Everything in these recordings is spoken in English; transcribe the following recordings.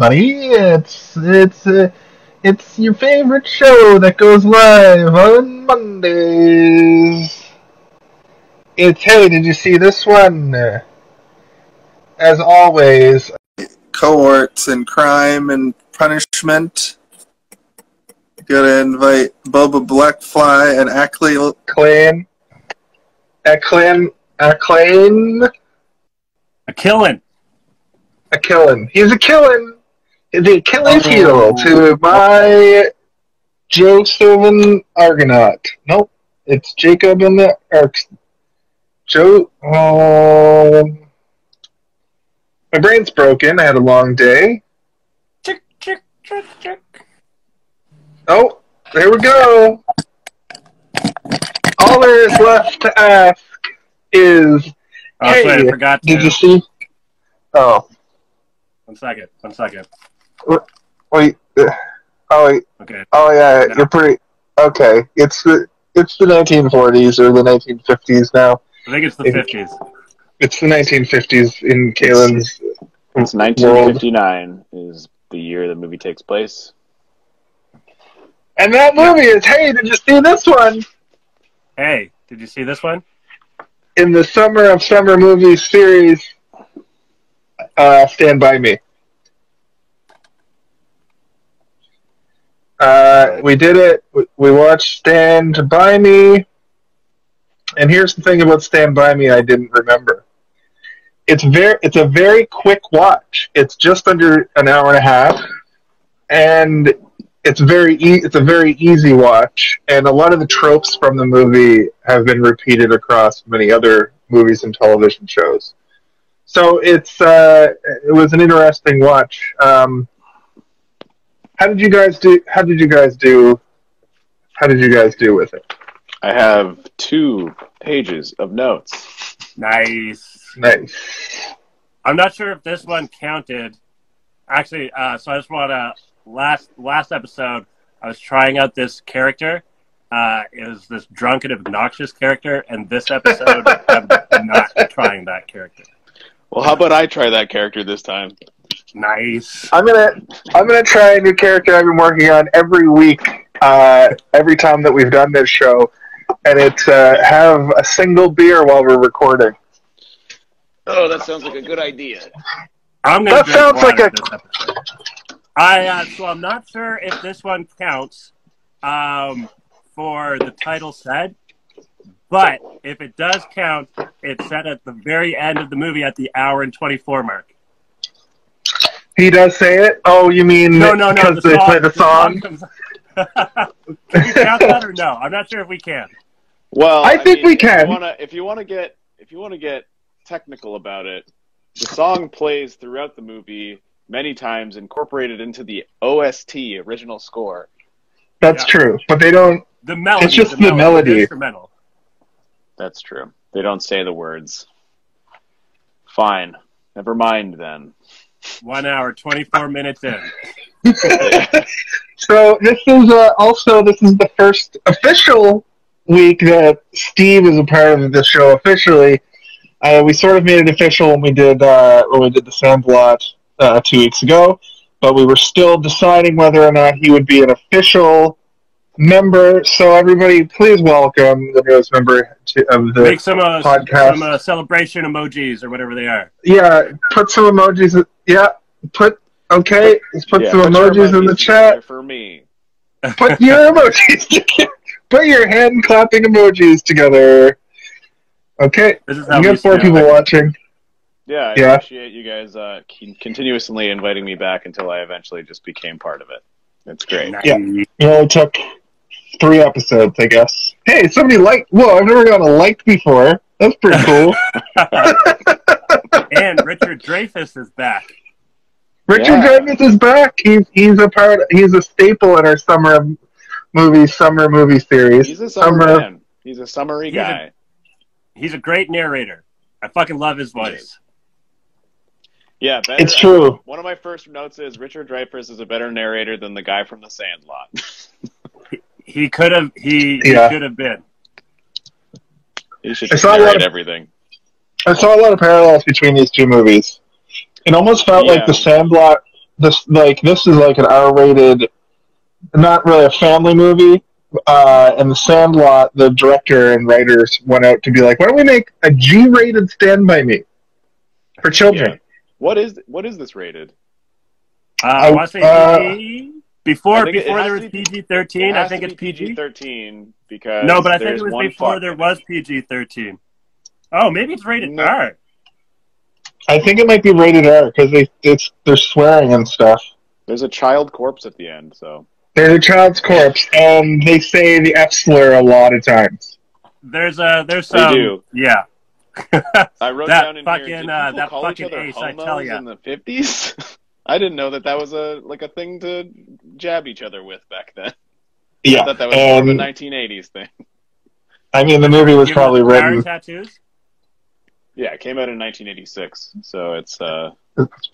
everybody. It's your favorite show that goes live on Mondays. It's Hey, did you see this one? As always, cohorts in crime and punishment. Gotta invite Bubba Blackfly and Achillin. He's a killin'. The Achilles heel to my Joe Argonaut. Nope, it's Jacob and the Arcs. Joe. My brain's broken. I had a long day. Chick. Oh, there we go. All there is left to ask is, hey, sorry, I forgot to. Did you see? Oh. One second. Wait. Wait. Okay. Oh yeah, No. you're pretty. Okay, it's the 1940s or the 1950s now. I think it's the 50s. It's the 1950s in Kalen's. It's 1959 is the year the movie takes place. And that movie is, hey, did you see this one? Hey, did you see this one? In the Summer of Summer Movies series, Stand By Me. We did it. We watched Stand By Me. And here's the thing about Stand By Me I didn't remember. It's a very quick watch. It's just under an hour and a half, and it's a very easy watch. And a lot of the tropes from the movie have been repeated across many other movies and television shows. So it was an interesting watch. How did you guys do with it? I have 2 pages of notes. Nice. I'm not sure if this one counted. Actually, so I just want to last episode I was trying out this character. It was this drunk and obnoxious character, and this episode I'm not trying that character. Well, how about I try that character this time? Nice. I'm gonna try a new character I've been working on every week, every time that we've done this show, and it's have a single beer while we're recording. Oh, that sounds like a good idea. That sounds like a. So I'm not sure if this one counts for the title said, but if it does count, it's set at the very end of the movie at the hour and 24 mark. He does say it? Oh, you mean no, because they play the song? Can we count that or no? I'm not sure if we can. Well, I think we can. If you want to get technical about it, the song plays throughout the movie many times, incorporated into the OST original score. That's true, but they don't. The melody. It's just the melody. The instrumental. That's true. They don't say the words. Fine. Never mind then. 1 hour, 24 minutes in. So this is the first official week that Steve is a part of the show officially. We sort of made it official when we did the Sandlot 2 weeks ago, but we were still deciding whether or not he would be an official member. So everybody, please welcome the newest member of the Make some podcast. Some celebration emojis or whatever they are. Yeah, put some emojis. Yeah, let's put some emojis in the chat for me. Put your emojis together. Put your hand clapping emojis together. Okay, This is how we we got 4 people watching. Yeah, I appreciate you guys continuously inviting me back until I eventually just became part of it. It's great. Yeah, it only took 3 episodes, I guess. Hey, somebody liked. Whoa, I've never gotten a liked before. That's pretty cool. And Richard Dreyfuss is back. Richard Dreyfuss is back. He's a staple in our summer movie series. He's a summer man. He's a summery guy. He's a great narrator. I fucking love his voice. Yeah, it's true. One of my first notes is Richard Dreyfuss is a better narrator than the guy from The Sandlot. He could have. He could have been. He should just narrate everything. I saw a lot of parallels between these 2 movies. It almost felt like The Sandlot this is like an R-rated, not really a family movie. And The Sandlot, the director and writers went out to be like, why don't we make a G-rated Stand By Me for children? Yeah. What is this rated? I want to say PG. Before there was PG-13, I think it's PG-13 because no, but I think there's it was one before there was PG-13. Oh, maybe it's rated R. I think it might be rated R because they're swearing and stuff. There's a child corpse at the end, so. There's a child's corpse, and they say the F slur a lot of times. There's they do. Yeah. I wrote that down in fucking, here, did that people call each fucking other ace, homos I tell ya. in the 50s? I didn't know that was a thing to jab each other with back then. Yeah. I thought that was more of a 1980s thing. I mean, the movie was probably written... tattoos? Yeah, it came out in 1986, so it's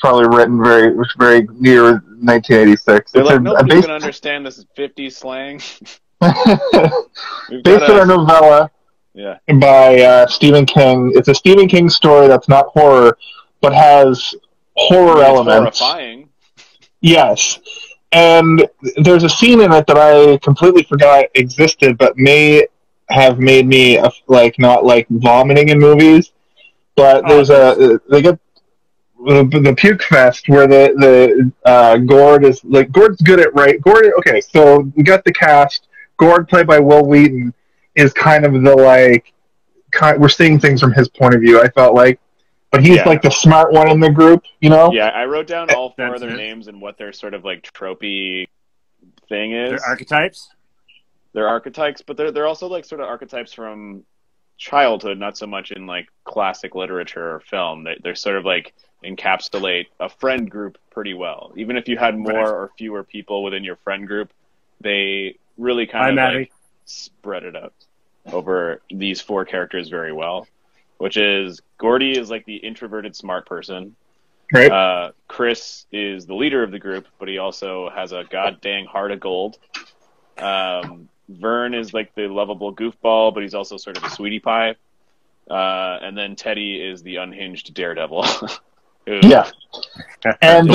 probably written very, very near 1986. They're like, nobody's going to understand this 50s slang. Based on a novella by Stephen King. It's a Stephen King story that's not horror, but has horror elements. Horrifying. Yes. And there's a scene in it that I completely forgot existed, but may have made me not like vomiting in movies. But they get the puke fest where the Gord is like, Gord's good at okay, so we got the cast. Gord, played by Wil Wheaton, is kind of we're seeing things from his point of view, I felt like. But he's like the smart one in the group, you know? Yeah, I wrote down all four of their names and what their sort of like tropey thing is. They're archetypes? They're archetypes, but they're also like sort of archetypes from childhood, not so much in like classic literature or film. They're sort of like encapsulate a friend group pretty well. Even if you had more or fewer people within your friend group, they really kind of like spread it out over these four characters very well, which is Gordie is like the introverted smart person. Right. Chris is the leader of the group, but he also has a goddamn heart of gold. Vern is like the lovable goofball, but he's also sort of a sweetie pie. And then Teddy is the unhinged daredevil. And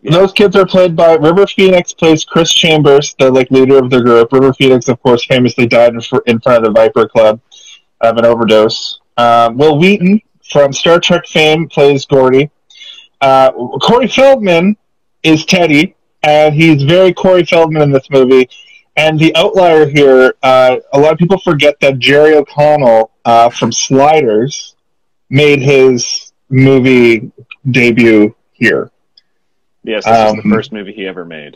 those kids are played by River Phoenix plays Chris Chambers, the leader of the group. River Phoenix, of course, famously died in front of the Viper Club of an overdose. Wil Wheaton from Star Trek fame plays Gordie. Corey Feldman is Teddy, and he's very Corey Feldman in this movie. And the outlier here, a lot of people forget that Jerry O'Connell from Sliders made his movie debut here. Yes, this is the first movie he ever made.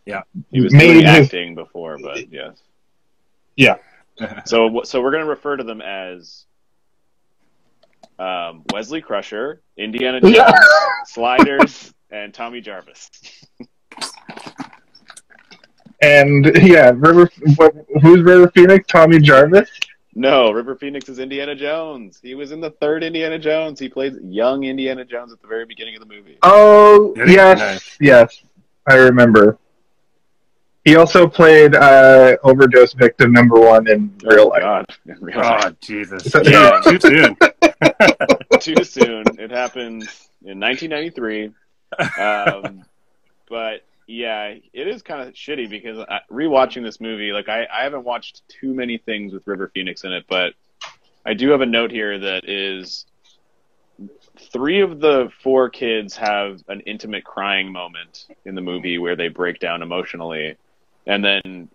Yeah. He was doing acting before, but yes. Yeah. So we're going to refer to them as Wesley Crusher, Indiana Jones, Sliders, and Tommy Jarvis. And who's River Phoenix? Tommy Jarvis? No, River Phoenix is Indiana Jones. He was in the third Indiana Jones. He played young Indiana Jones at the very beginning of the movie. Oh, yes, I remember. He also played overdose victim #1 in real life. God. In real life. Oh, Jesus. Yeah, too soon. Too soon. It happened in 1993. But yeah, it is kind of shitty because rewatching this movie, I haven't watched too many things with River Phoenix in it, but I do have a note here that is 3 of the 4 kids have an intimate crying moment in the movie where they break down emotionally. And then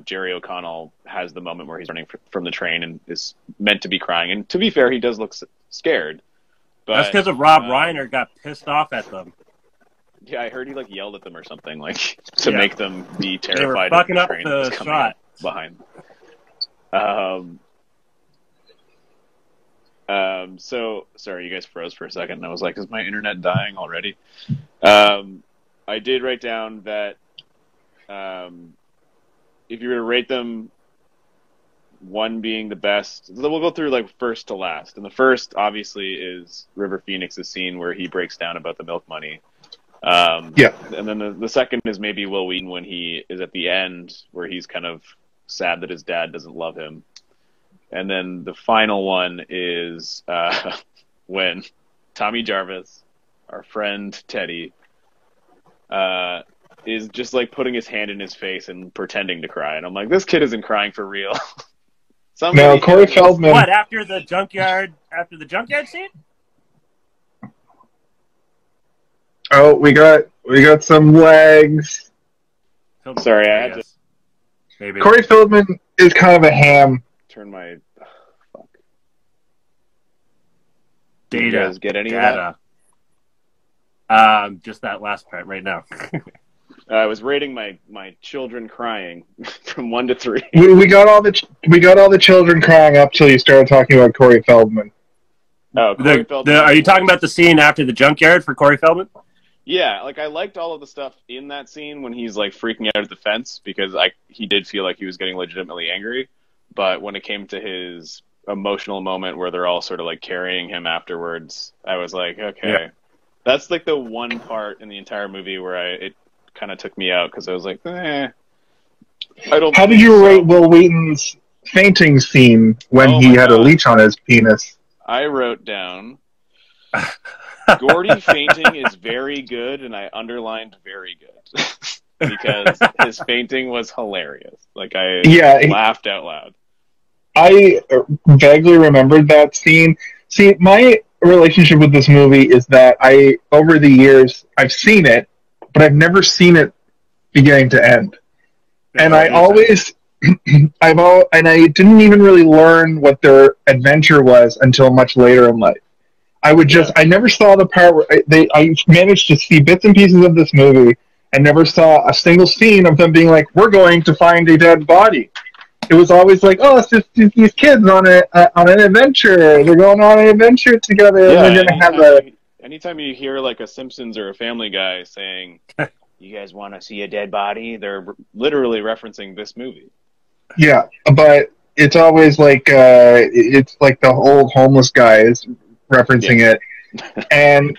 Jerry O'Connell has the moment where he's running from the train and is meant to be crying. And to be fair, he does look scared. But, that's because of Rob Reiner got pissed off at them. Yeah, I heard he yelled at them or something to make them be terrified. They were fucking of up the train the that's coming shot behind. So sorry, you guys froze for a second. And I was like, is my internet dying already? I did write down that if you were to rate them, 1 being the best, we'll go through first to last. And the first, obviously, is River Phoenix's scene where he breaks down about the milk money. And then the second is maybe Wil Wheaton when he is at the end where he's kind of sad that his dad doesn't love him. And then the final one is when Tommy Jarvis, our friend Teddy, is just like putting his hand in his face and pretending to cry. And I'm like, this kid isn't crying for real. No, Corey Feldman. What, after the junkyard scene? Oh, we got some legs. Sorry, I had to maybe. Corey Feldman is kind of a ham. turn my fuck. Data. You guys get any of that? Just that last part right now. I was rating my children crying from 1 to 3. We got all the children crying up till you started talking about Corey Feldman. Oh, Corey Feldman. Are you talking about the scene after the junkyard for Corey Feldman? Yeah, like I liked all of the stuff in that scene when he's like freaking out at the fence because he did feel like he was getting legitimately angry. But when it came to his emotional moment where they're all sort of like carrying him afterwards, I was like, okay, yeah. That's like the one part in the entire movie where it kind of took me out because I was like, I don't. How did you rate Wil Wheaton's fainting scene when he had a leech on his penis? I wrote down, Gordie fainting is very good, and I underlined very good because his fainting was hilarious. Like I laughed out loud. I vaguely remembered that scene. See, my relationship with this movie is that over the years, I've seen it, but I've never seen it beginning to end. And I always, and I didn't even really learn what their adventure was until much later in life. I never saw the part where I managed to see bits and pieces of this movie and never saw a single scene of them being like, we're going to find a dead body. It was always like, oh, it's just these kids on an adventure. They're going on an adventure together. Yeah, and they're going to have anytime you hear like a Simpsons or a Family Guy saying, you guys want to see a dead body? They're literally referencing this movie. Yeah, but it's always like, it's like the old homeless guy is referencing it. And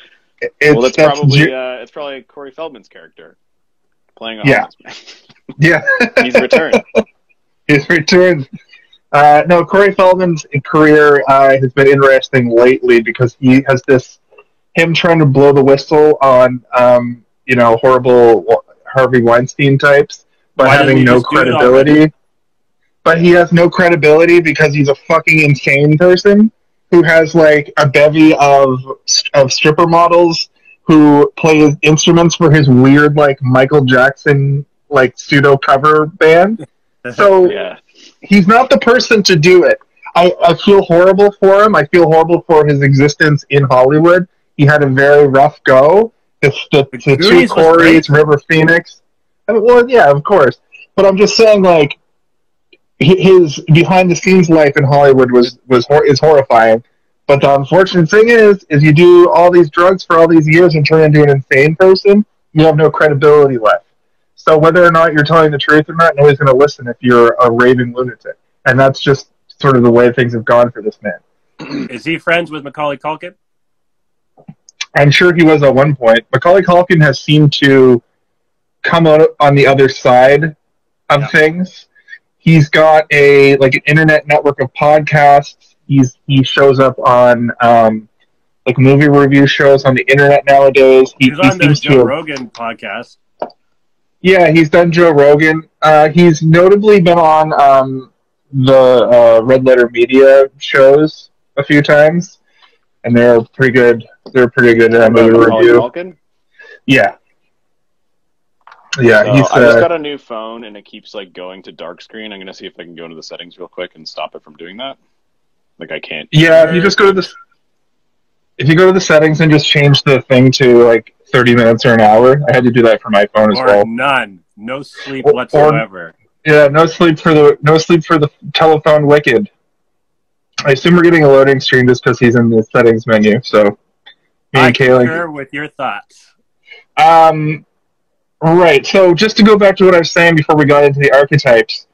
it's probably Corey Feldman's character playing a homeless man. Yeah. He's returned. His return. No, Corey Feldman's career has been interesting lately because he has him trying to blow the whistle on, horrible Harvey Weinstein types, but having no credibility. But he has no credibility because he's a fucking insane person who has like a bevy of stripper models who play instruments for his weird like Michael Jackson like pseudo cover band. So he's not the person to do it. I feel horrible for him. I feel horrible for his existence in Hollywood. He had a very rough go. The two Coreys, River Phoenix. Well, yeah, of course. But I'm just saying, like, his behind-the-scenes life in Hollywood is horrifying. But the unfortunate thing is you do all these drugs for all these years and turn into an insane person, you have no credibility left. So whether or not you're telling the truth or not, nobody's going to listen if you're a raving lunatic. And that's just sort of the way things have gone for this man. Is he friends with Macaulay Culkin? I'm sure he was at one point. Macaulay Culkin has seemed to come out on the other side of things. He's got an internet network of podcasts. He shows up on like movie review shows on the internet nowadays. He's on the Joe Rogan podcast. Yeah, he's done Joe Rogan. He's notably been on the Red Letter Media shows a few times, and they're pretty good. They're pretty good movie review. Culkin? Yeah. Yeah, I just got a new phone, and it keeps like going to dark screen. I'm gonna see if I can go into the settings real quick and stop it from doing that. Like I can't. Yeah, if you just go to the settings and just change the thing to like 30 minutes or an hour. I had to do that for my phone as well. None. No sleep whatsoever. No sleep for the telephone wicked. I assume we're getting a loading screen just because he's in the settings menu. So, me and Kaylee. Concur with your thoughts. Right. So, just to go back to what I was saying before we got into the archetypes,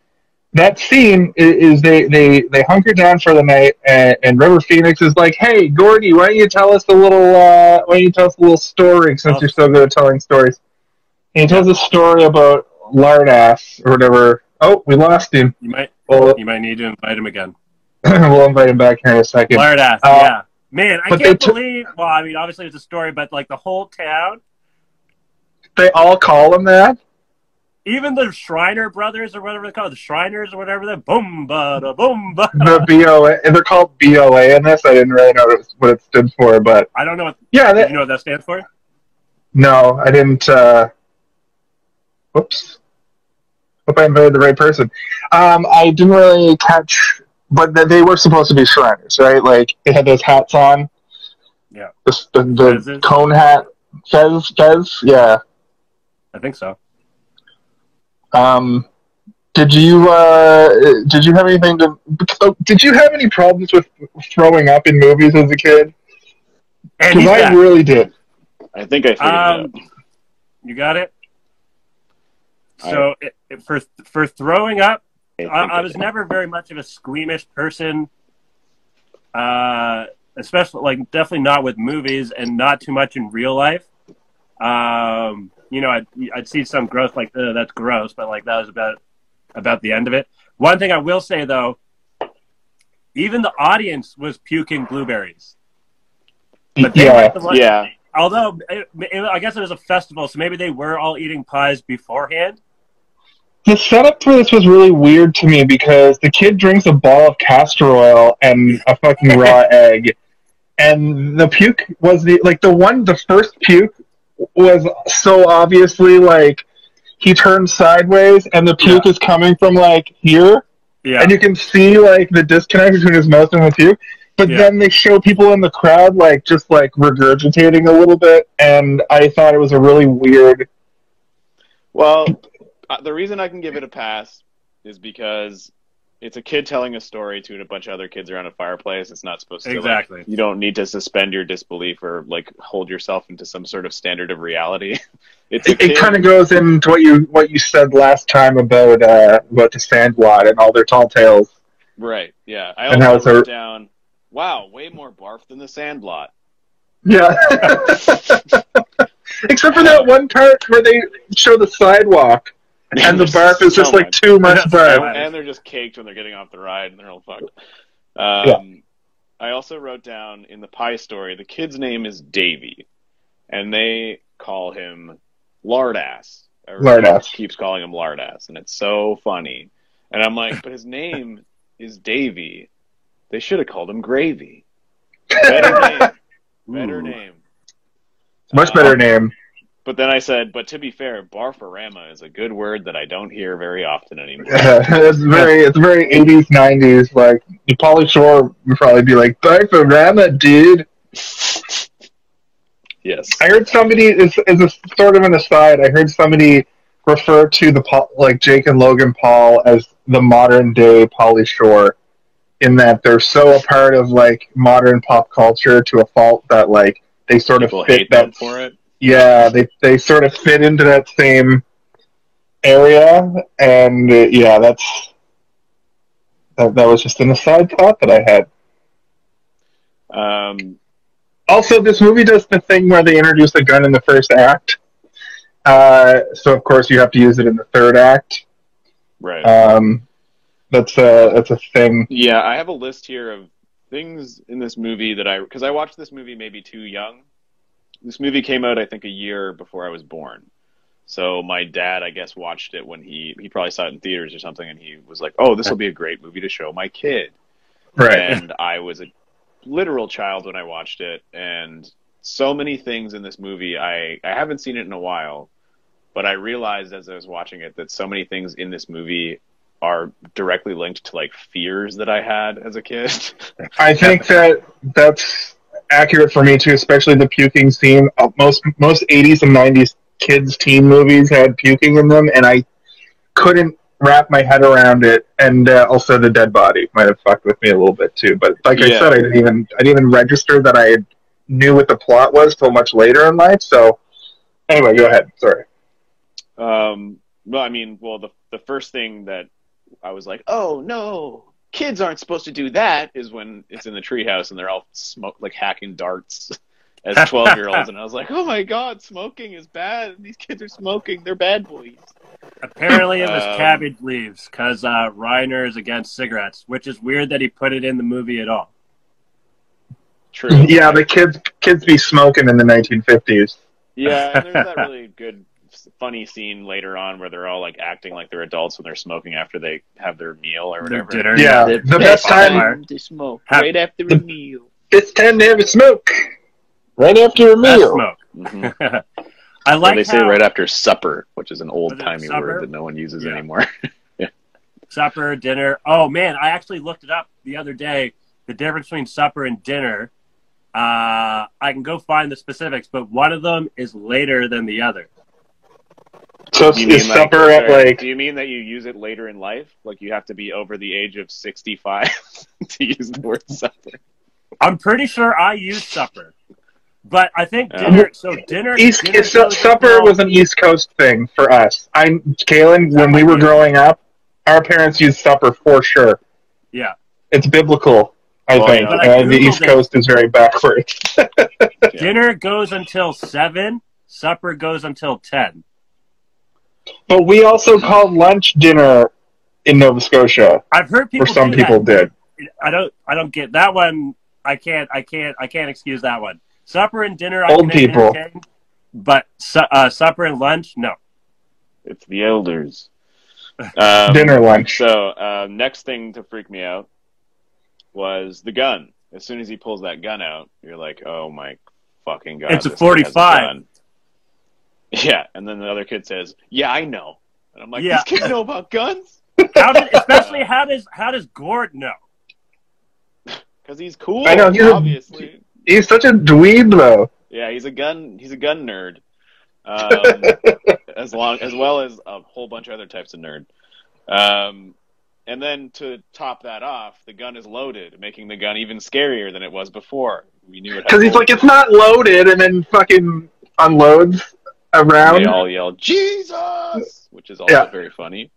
that scene is they hunker down for the night, and River Phoenix is like, "Hey, Gordie, why don't you tell us a little story since you're so good at telling stories?" And he tells a story about lard ass or whatever. Oh, we lost him. You might need to invite him again. We'll invite him back here in a second. Lard ass, yeah. Man, I can't believe. Well, I mean, obviously it's a story, but like the whole town They all call him that? Even the Reiner brothers, or whatever they're called, the Shriners, or whatever, they're boom, ba, boom, ba. The BOA, and they're called BOA in this. I didn't really know what it stood for, but I don't know. Yeah, Did you know what that stands for? No, I didn't. Whoops. Hope I invited the right person. I didn't really catch, but they were supposed to be Shriners, right? Like, they had those hats on. Yeah. The cone hat. Fez? Yeah. I think so. Did you have anything to? Did you have any problems with throwing up in movies as a kid? Because I really did. I think I figured it out. You got it. So for throwing up, I was never very much of a squeamish person. Especially, like, definitely not with movies, and not too much in real life. You know, I'd see some growth like, that's gross, but like that was about the end of it. One thing I will say though, even the audience was puking blueberries. But they weren't the ones, although I guess it was a festival, so maybe they were all eating pies beforehand. The setup for this was really weird to me because the kid drinks a ball of castor oil and a fucking raw egg, and the puke was the first puke was so obviously like he turned sideways and the puke is coming from like here, and you can see like the disconnect between his mouth and the puke. But then they show people in the crowd like just like regurgitating a little bit, and I thought it was a really weird. Well, the reason I can give it a pass is because it's a kid telling a story to a bunch of other kids around a fireplace. It's not supposed to. Exactly. Like, you don't need to suspend your disbelief or like hold yourself into some sort of standard of reality. It kind of goes into what you said last time about the Sandlot and all their tall tales. Right. Yeah. I also wrote down, wow, way more barf than the Sandlot. Yeah. Except for that one part where they show the sidewalk. And the barf is just like too much barf. And they're just caked when they're getting off the ride and they're all fucked. I also wrote down in the pie story, the kid's name is Davy. And they call him Lardass. Lardass. Keeps calling him Lardass. And it's so funny. And I'm like, but his name is Davy. They should have called him Gravy. Better name. Better name. Much better name. But then I said, but to be fair, barfarama is a good word that I don't hear very often anymore. It's very 80s, 90s. Like, Pauly Shore would probably be like, barfarama, dude. Yes. I heard somebody, as a sort of an aside, I heard somebody refer to Jake and Logan Paul as the modern day Pauly Shore, in that they're so a part of like modern pop culture to a fault that like they sort People of fit hate that them for it. Yeah, they sort of fit into that same area, and that was just an aside thought that I had. Also, this movie does the thing where they introduce the gun in the first act, so of course you have to use it in the third act. Right. That's a thing. Yeah, I have a list here of things in this movie because I watched this movie maybe too young. This movie came out, I think, a year before I was born. So my dad, I guess, watched it when he probably saw it in theaters or something, and he was like, oh, this will be a great movie to show my kid. Right. And I was a literal child when I watched it, and so many things in this movie, I haven't seen it in a while, but I realized as I was watching it that so many things in this movie are directly linked to, like, fears that I had as a kid. I think that's accurate for me too, especially the puking scene. Most 80s and 90s kids teen movies had puking in them, and I couldn't wrap my head around it. And also the dead body might have fucked with me a little bit too. But like I said, I didn't even register that I knew what the plot was till much later in life. So anyway, go ahead. Sorry. Well, I mean, the first thing that I was like, oh no, kids aren't supposed to do that, is when it's in the treehouse and they're all hacking darts as 12-year-olds, and I was like, oh my god, smoking is bad. These kids are smoking. They're bad boys. Apparently it was cabbage leaves, because Reiner is against cigarettes, which is weird that he put it in the movie at all. True. Yeah, the kids be smoking in the 1950s. Yeah, and there's that really good this funny scene later on where they're all like acting like they're adults when they're smoking after they have their meal or Their whatever. dinner. Yeah, the best time to smoke right after a meal. It's time to have a smoke right after a Best meal. smoke. Mm-hmm. I like they say how right after supper, which is an old-timey supper? word that no one uses Yeah. anymore. supper, dinner. Oh man, I actually looked it up the other day. The difference between supper and dinner. I can go find the specifics, but one of them is later than the other. So is supper at like? Do you mean that you use it later in life? Like you have to be over the age of 65 to use the word supper? I'm pretty sure I use supper, but I think dinner. So dinner. Supper was an East Coast thing for us. Kaylin, when we were growing up, our parents used supper for sure. Yeah, it's biblical. I think the East Coast is very backwards. Dinner goes until 7. Supper goes until 10. But we also called lunch dinner in Nova Scotia. I've heard people. Or some people did. I don't get that one. I can't excuse that one. Supper and dinner. Old people. But supper and lunch, no. It's the elders. Dinner lunch. So next thing to freak me out was the gun. As soon as he pulls that gun out, you're like, oh my fucking god. It's a 45. Yeah, and then the other kid says, yeah, I know. And I'm like, these kids know about guns? How does Gord know? Because he's cool, I know, obviously. He's such a dweeb, though. Yeah, he's a gun nerd. As well as a whole bunch of other types of nerd. And then to top that off, the gun is loaded, making the gun even scarier than it was before. We knew it because he's like, it's not loaded, and then fucking unloads around. They all yell, Jesus! Which is also very funny.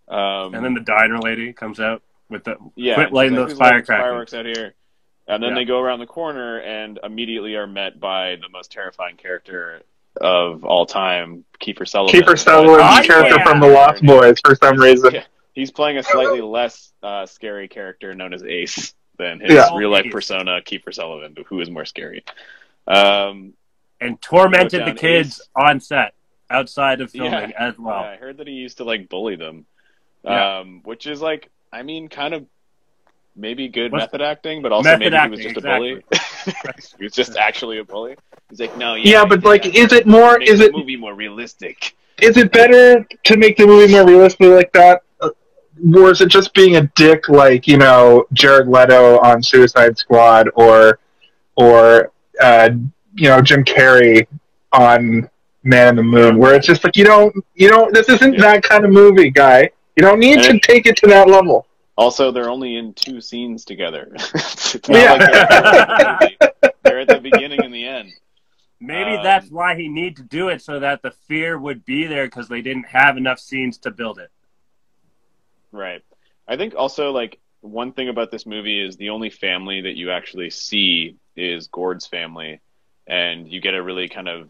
And then the diner lady comes out with the quit lighting those fireworks out here. And then they go around the corner and immediately are met by the most terrifying character of all time, Kiefer Sutherland. Kiefer Sutherland, character from The Lost Boys, for some reason. Yeah. He's playing a slightly less scary character known as Ace than his real-life persona, Kiefer Sutherland, who is more scary. And tormented the kids on set, outside of filming as well. Yeah, I heard that he used to, like, bully them. Which is, like, I mean, kind of maybe good method acting, but also maybe he was just a bully. He was just actually a bully. He's like, no, but, like, is it more... Is the movie more realistic? Is it better to make the movie more realistic like that? Or is it just being a dick like, you know, Jared Leto on Suicide Squad or you know, Jim Carrey on Man in the Moon, where it's just like, you don't, this isn't that kind of movie, guy. You don't need to take it to that level. Also, they're only in 2 scenes together. It's not like they're at the beginning and the end. Maybe that's why he needed to do it, so that the fear would be there, because they didn't have enough scenes to build it. Right. I think also, like, one thing about this movie is the only family that you actually see is Gord's family, and you get a really kind of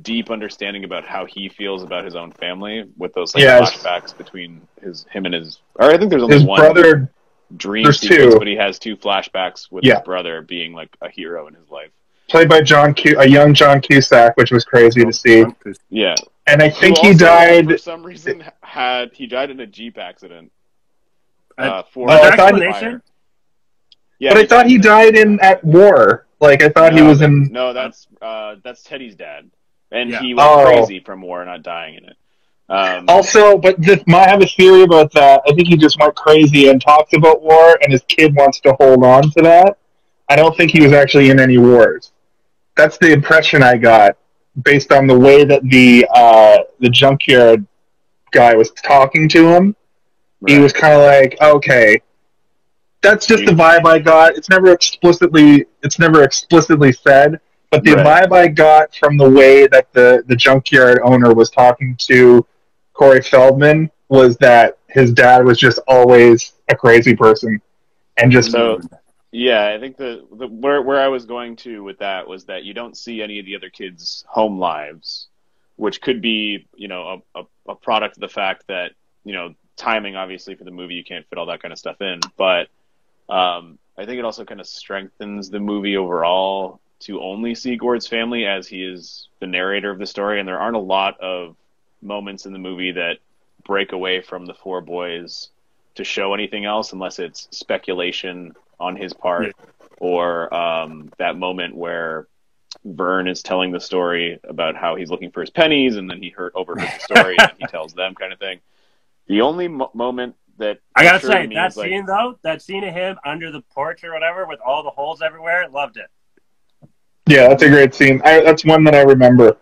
deep understanding about how he feels about his own family with those flashbacks between him and his... Or I think there's only his one brother, dream sequence, but he has 2 flashbacks with his brother being, like, a hero in his life. Played by a young John Cusack, which was crazy to see. Yeah. And I think he died... For some reason, he died in a Jeep accident. Yeah, but I thought he died at war. Like, I thought he was in... No, that's Teddy's dad. And he went crazy from war, not dying in it. Also, but I have a theory about that. I think he just went crazy and talks about war, and his kid wants to hold on to that. I don't think he was actually in any wars. That's the impression I got, based on the way that the junkyard guy was talking to him. Right. He was kind of like, okay, that's just the vibe I got. It's never explicitly said, but the vibe I got from the way that the junkyard owner was talking to Corey Feldman was that his dad was just always a crazy person, and just yeah, I think where I was going to with that was that you don't see any of the other kids' home lives, which could be, you know, a product of the fact that, you know, timing, obviously, for the movie, you can't fit all that kind of stuff in, but I think it also kind of strengthens the movie overall to only see Gord's family as he is the narrator of the story, and there aren't a lot of moments in the movie that break away from the four boys to show anything else unless it's speculation on his part or that moment where Vern is telling the story about how he's looking for his pennies and then he overheard the story and he tells them kind of thing. The only moment that I gotta say, that scene though, that scene of him under the porch or whatever with all the holes everywhere, loved it. Yeah, that's a great scene. That's one that I remember.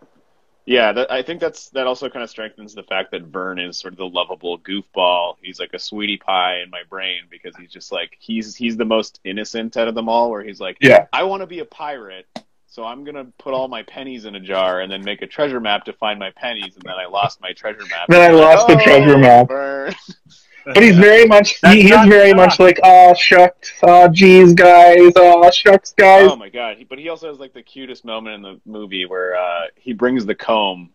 Yeah, I think that also kind of strengthens the fact that Vern is sort of the lovable goofball. He's like a sweetie pie in my brain because he's just like he's the most innocent out of them all. Where he's like, I want to be a pirate, so I'm gonna put all my pennies in a jar and then make a treasure map to find my pennies, and then I lost my treasure map. Then I lost the treasure map. Vern. But he's very much he's very much like, oh shucks, oh geez guys, oh shucks guys. Oh my god! But he also has like the cutest moment in the movie where he brings the comb,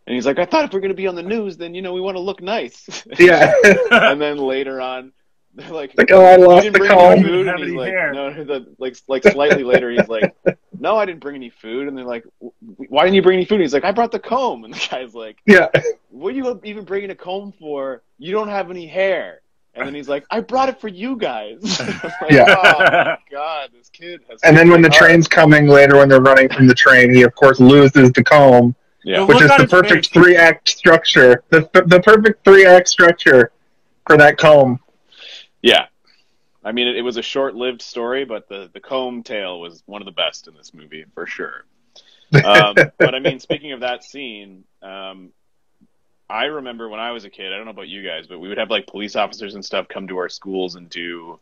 and he's like, I thought if we're gonna be on the news, then we want to look nice. Yeah. And then later on, they're like oh, I lost the comb. Food? And he's like, no, like slightly later, he's like, no, I didn't bring any food. And they're like, why didn't you bring any food? And he's like, I brought the comb. And the guy's like, what are you even bringing a comb for? You don't have any hair. And then he's like, I brought it for you guys. Like, oh my god, this kid has. And then when the train's coming later, when they're running from the train, he of course loses the comb, which is the perfect 3-act structure. The perfect 3-act structure for that comb. Yeah. I mean, it was a short-lived story, but the comb tale was one of the best in this movie, for sure. But, I mean, speaking of that scene, I remember when I was a kid, I don't know about you guys, but we would have, like, police officers and stuff come to our schools and do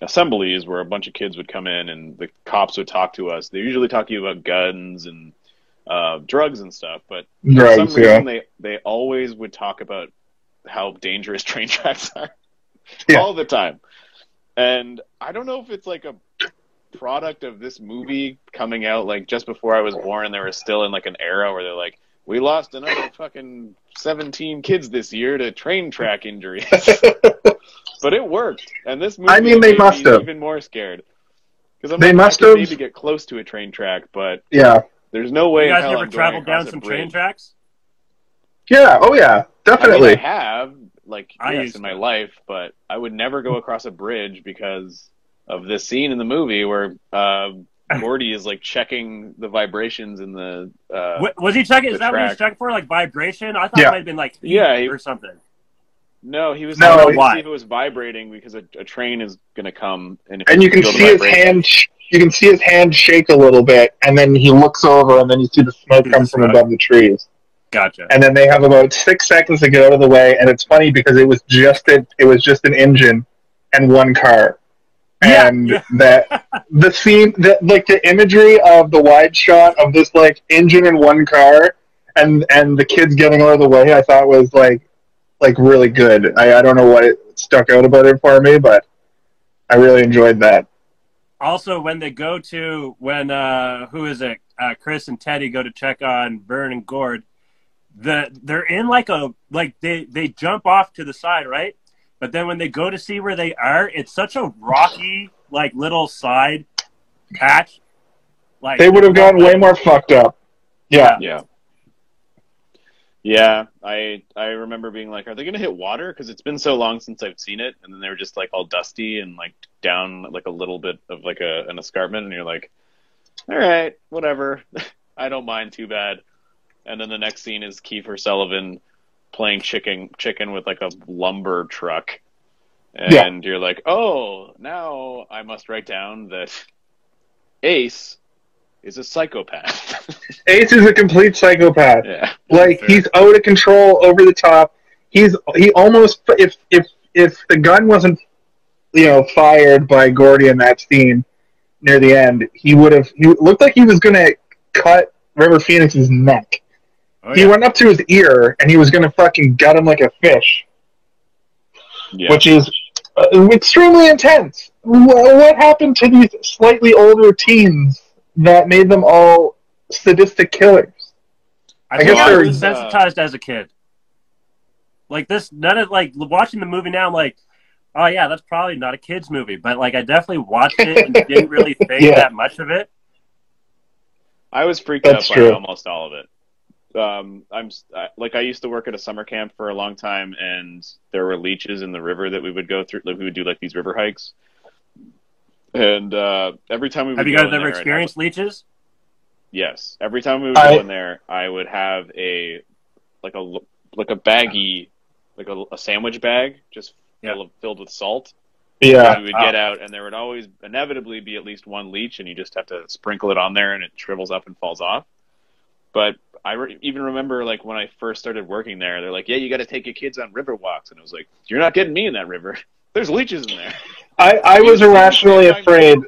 assemblies where a bunch of kids would come in and the cops would talk to us. They usually talk to you about guns and drugs and stuff, but for some reason they always would talk about how dangerous train tracks are. All the time. And I don't know if it's like a product of this movie coming out like just before I was born and they were still in like an era where they're like, we lost another fucking 17 kids this year to train track injuries. But it worked. And this movie they must have even more scared. Because they must have maybe get close to a train track, but yeah, there's no way. You guys ever traveled down some train tracks? Yeah, oh yeah, definitely. I have. Like, yes, in my life, but I would never go across a bridge because of this scene in the movie where Gordie is like checking the vibrations in the. Was he checking? Is that what he was checking for? Like vibration? I thought it might have been like or something. No, he was. No, to see if it was vibrating because a train is going to come, and you can see his hand. You can see his hand shake a little bit, and then he looks over, and then you see the smoke come from above the trees. Gotcha. And then they have about 6 seconds to get out of the way, and it's funny because it was just an engine and one car, and that the scene, like the imagery of the wide shot of this like engine and one car, and the kids getting out of the way, I thought was like really good. I don't know what stuck out about it for me, but I really enjoyed that. Also, when they go to who is it? Chris and Teddy go to check on Vern and Gord. They're in they jump off to the side, right? But then when they go to see where they are, it's such a rocky like little side patch. Like they would have gotten way more fucked up. Yeah. I remember being like, are they gonna hit water? Because it's been so long since I've seen it, and then they were just like all dusty and like down like a little bit of like an escarpment, and you're like, all right, whatever, I don't mind too bad. And then the next scene is Kiefer Sullivan playing chicken with like a lumber truck. And you're like, oh, now I must write down that Ace is a psychopath. Ace is a complete psychopath. Yeah. Like, he's out of control, over the top. He almost, if the gun wasn't, fired by Gordie in that scene near the end, he looked like he was going to cut River Phoenix's neck. Oh, he went up to his ear, and he was going to fucking gut him like a fish. Yeah. Which is extremely intense. What happened to these slightly older teens that made them all sadistic killers? I guess they're desensitized as a kid. Like this, none of watching the movie now. I'm like, Oh yeah, that's probably not a kids movie, but like I definitely watched it and didn't really think Yeah. that much of it. I was freaked That's out by true. almost all of it. I used to work at a summer camp for a long time, and there were leeches in the river that we would go through. Like, we would do like these river hikes, and every time we would Have you go guys in ever there, experienced leeches? yes, every time we would go in there, I would have a baggie, like a sandwich bag, just filled with salt. Yeah. And we would get out, and there would always inevitably be at least one leech, and you just have to sprinkle it on there, and it shrivels up and falls off. But even remember, like, when I first started working there, they're like, yeah, you got to take your kids on river walks. And I was like, you're not getting me in that river. There's leeches in there. I was irrationally afraid.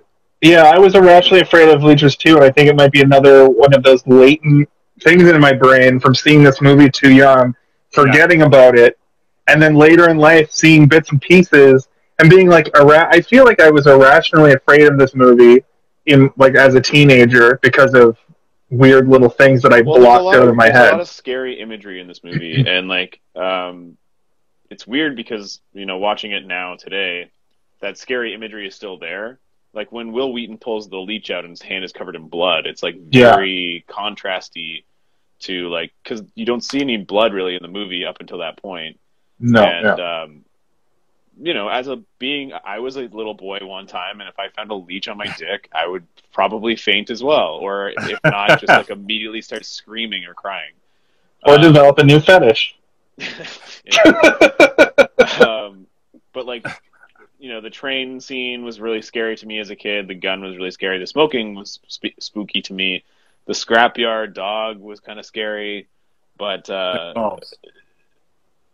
Yeah, I was irrationally afraid of leeches too, and I think it might be another one of those latent things in my brain from seeing this movie too young, forgetting about it, and then later in life seeing bits and pieces and being like, I feel like I was irrationally afraid of this movie as a teenager because of weird little things that I blocked out of my head. There's a lot of scary imagery in this movie, and like, it's weird because, you know, watching it now today, that scary imagery is still there. Like when Wil Wheaton pulls the leech out and his hand is covered in blood, it's like very contrasty to, like, because you don't see any blood really in the movie up until that point. No, and you know, I was a little boy one time, and if I found a leech on my dick, I would probably faint as well, or if not, just like immediately start screaming or crying, or develop a new fetish. But like, you know, the train scene was really scary to me as a kid. The gun was really scary. The smoking was spooky to me. The scrapyard dog was kind of scary, but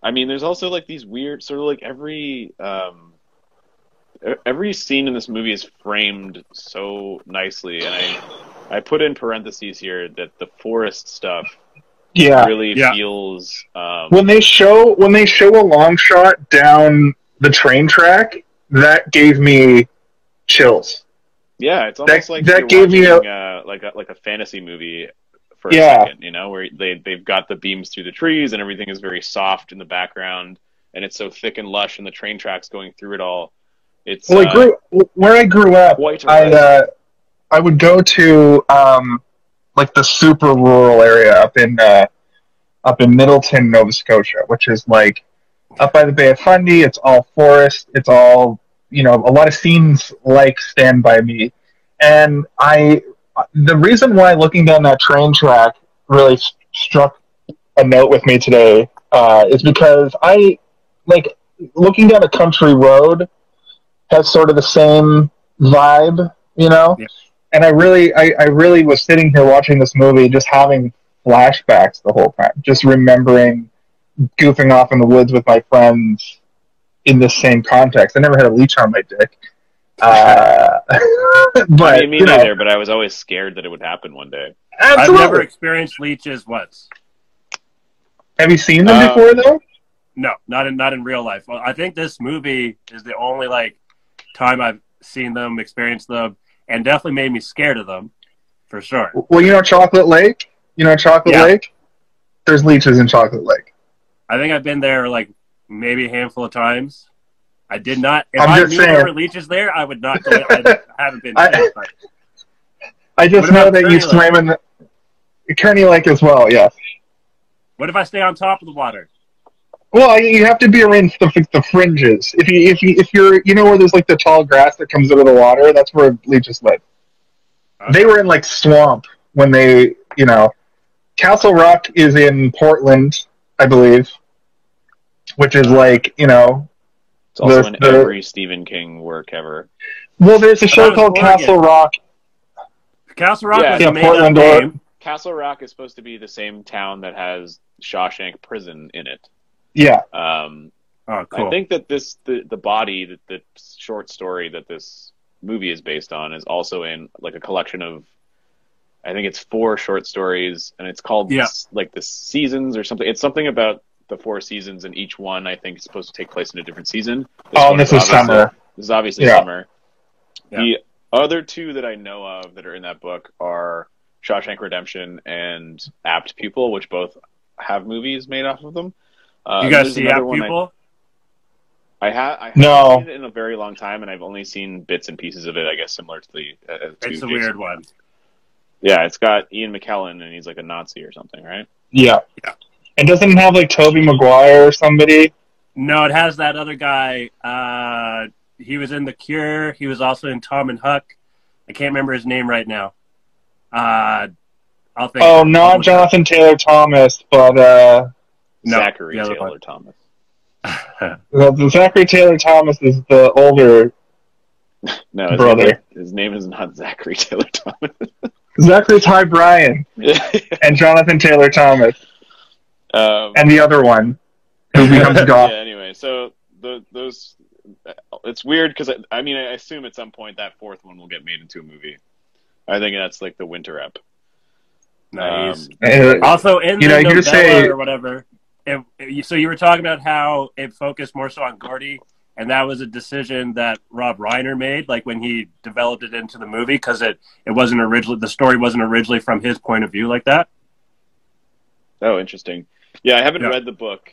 I mean, there's also like these weird sort of like every scene in this movie is framed so nicely, and I put in parentheses here that the forest stuff really feels when they show a long shot down the train track, that gave me chills. Yeah, it's almost like that you're gave me like a fantasy movie for a second, you know, where they've got the beams through the trees and everything is very soft in the background, and it's so thick and lush, and the train tracks going through it all. It's where I grew up, I would go to like the super rural area up in Middleton, Nova Scotia, which is like up by the Bay of Fundy. It's all forest. It's all, you know, a lot of scenes like Stand By Me. And the reason why looking down that train track really struck a note with me today is because I, like, looking down a country road has sort of the same vibe, you know? Yeah. And I really was sitting here watching this movie just having flashbacks the whole time, just remembering goofing off in the woods with my friends in the same context. I never had a leech on my dick. But I mean, me neither, but I was always scared that it would happen one day. Absolutely. I've never experienced leeches once. Have you seen them before, though? No, not in real life. Well, I think this movie is the only, like, time I've seen them, experienced them, and definitely made me scared of them, for sure. Well, you know Chocolate Lake? Lake? There's leeches in Chocolate Lake. I think I've been there, like, maybe a handful of times. I did not. If I knew there were leeches there, I would not go. I haven't been there. I just know that you swam in Kearney Lake as well, yes. What if I stay on top of the water? Well, you have to be around the fringes. If you're, you know, where there's like the tall grass that comes out of the water, that's where leeches live. Okay. They were in like swamp when they, you know, Castle Rock is in Portland, I believe, which is like, you know, it's also in every Stephen King work ever. Well, there's a show called Castle Rock. Castle Rock is Portland name. Castle Rock is supposed to be the same town that has Shawshank Prison in it. Yeah. Cool. I think that the body, the short story that this movie is based on, is also in like a collection of, I think it's 4 short stories, and it's called like the Seasons or something. It's something about the 4 seasons, and each one I think is supposed to take place in a different season. This is summer. This is obviously summer. Yeah. The other 2 that I know of that are in that book are Shawshank Redemption and Apt Pupil, which both have movies made off of them. You guys see Apt Pupil? I haven't No. seen it in a very long time, and I've only seen bits and pieces of it. I guess similar to the. It's a weird one. Yeah, it's got Ian McKellen, and he's like a Nazi or something, right? Yeah. Yeah. And doesn't it have like Tobey Maguire or somebody? No, it has that other guy. He was in The Cure. He was also in Tom and Huck. I can't remember his name right now. I'll think. Oh, not Jonathan Taylor Thomas, but No, Zachary the other Taylor one. Thomas. the Zachary Taylor Thomas is the older No, brother. His name is not Zachary Taylor Thomas. Zachary Ty Bryan and Jonathan Taylor Thomas, and the other one who becomes Goth. Yeah. Anyway, so those. It's weird because I assume at some point that fourth one will get made into a movie. I think that's like the winter ep. Nice. Uh, Also, in you the know, you novella just say- or whatever, so you were talking about how it focused more so on Gordie, and that was a decision that Rob Reiner made, like when he developed it into the movie, because it wasn't originally, the story wasn't originally from his point of view like that. Oh, interesting. Yeah, I haven't Yeah. read the book.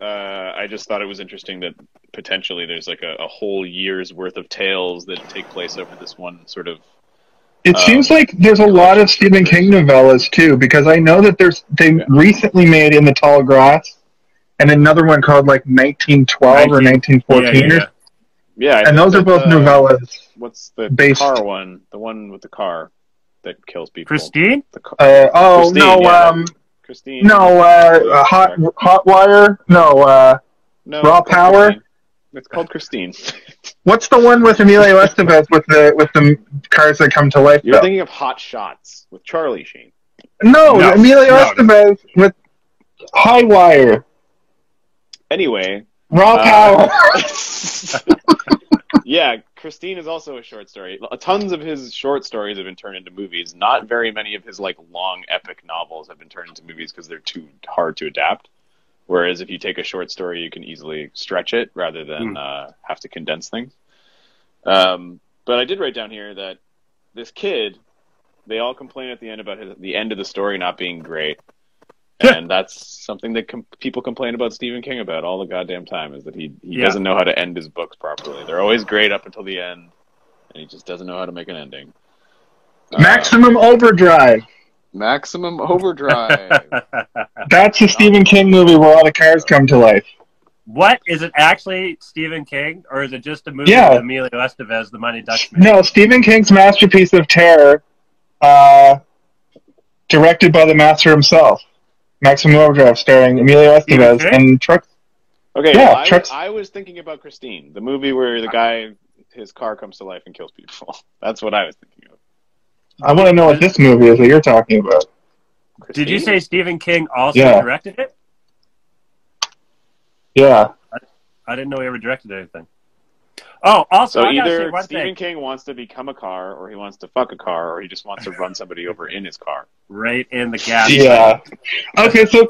I just thought it was interesting that potentially there's like a whole year's worth of tales that take place over this one sort of. It seems like there's a lot of Stephen King novellas too, because I know that they recently made In the Tall Grass, and another one called like 1912 or 1914, Yeah, and those are both novellas. What's the based- car one? The one with the car that kills people. Christine? Christine, no, yeah. Christine. Hot Wire, no, No, Raw it's called Power? Christine. It's called Christine. What's the one with Emilio Estevez with the cars that come to life? You're though? thinking of Hot Shots with Charlie Sheen. No, No, Emilio no. Estevez with High Wire, Anyway. Raw Power. Yeah, Christine is also a short story. Tons of his short stories have been turned into movies. Not very many of his like long epic novels have been turned into movies because they're too hard to adapt. Whereas if you take a short story, you can easily stretch it rather than have to condense things. But I did write down here that this kid, they all complain at the end about the end of the story not being great. And that's something that people complain about Stephen King about all the goddamn time, is that he doesn't know how to end his books properly. They're always great up until the end, and he just doesn't know how to make an ending. Maximum Overdrive. Maximum Overdrive. That's a Stephen King movie where all the cars come to life. What? Is it actually Stephen King, or is it just a movie Yeah. with Emilio Estevez, the Money Dutchman? No, Stephen King's masterpiece of terror, directed by the master himself. Maximum Overdrive, starring Emilio Estevez King? and Trucks. Okay, Yeah, well, Trucks. I was thinking about Christine, the movie where the guy, his car comes to life and kills people. That's what I was thinking of. I want to know what this movie is that you're talking about. Did you say Stephen King also Yeah. directed it? Yeah. I didn't know he ever directed anything. Oh, also, So I gotta say either one Stephen thing. King wants to become a car, or he wants to fuck a car, or he just wants to run somebody over in his car. Right in the gas. Yeah. Okay, so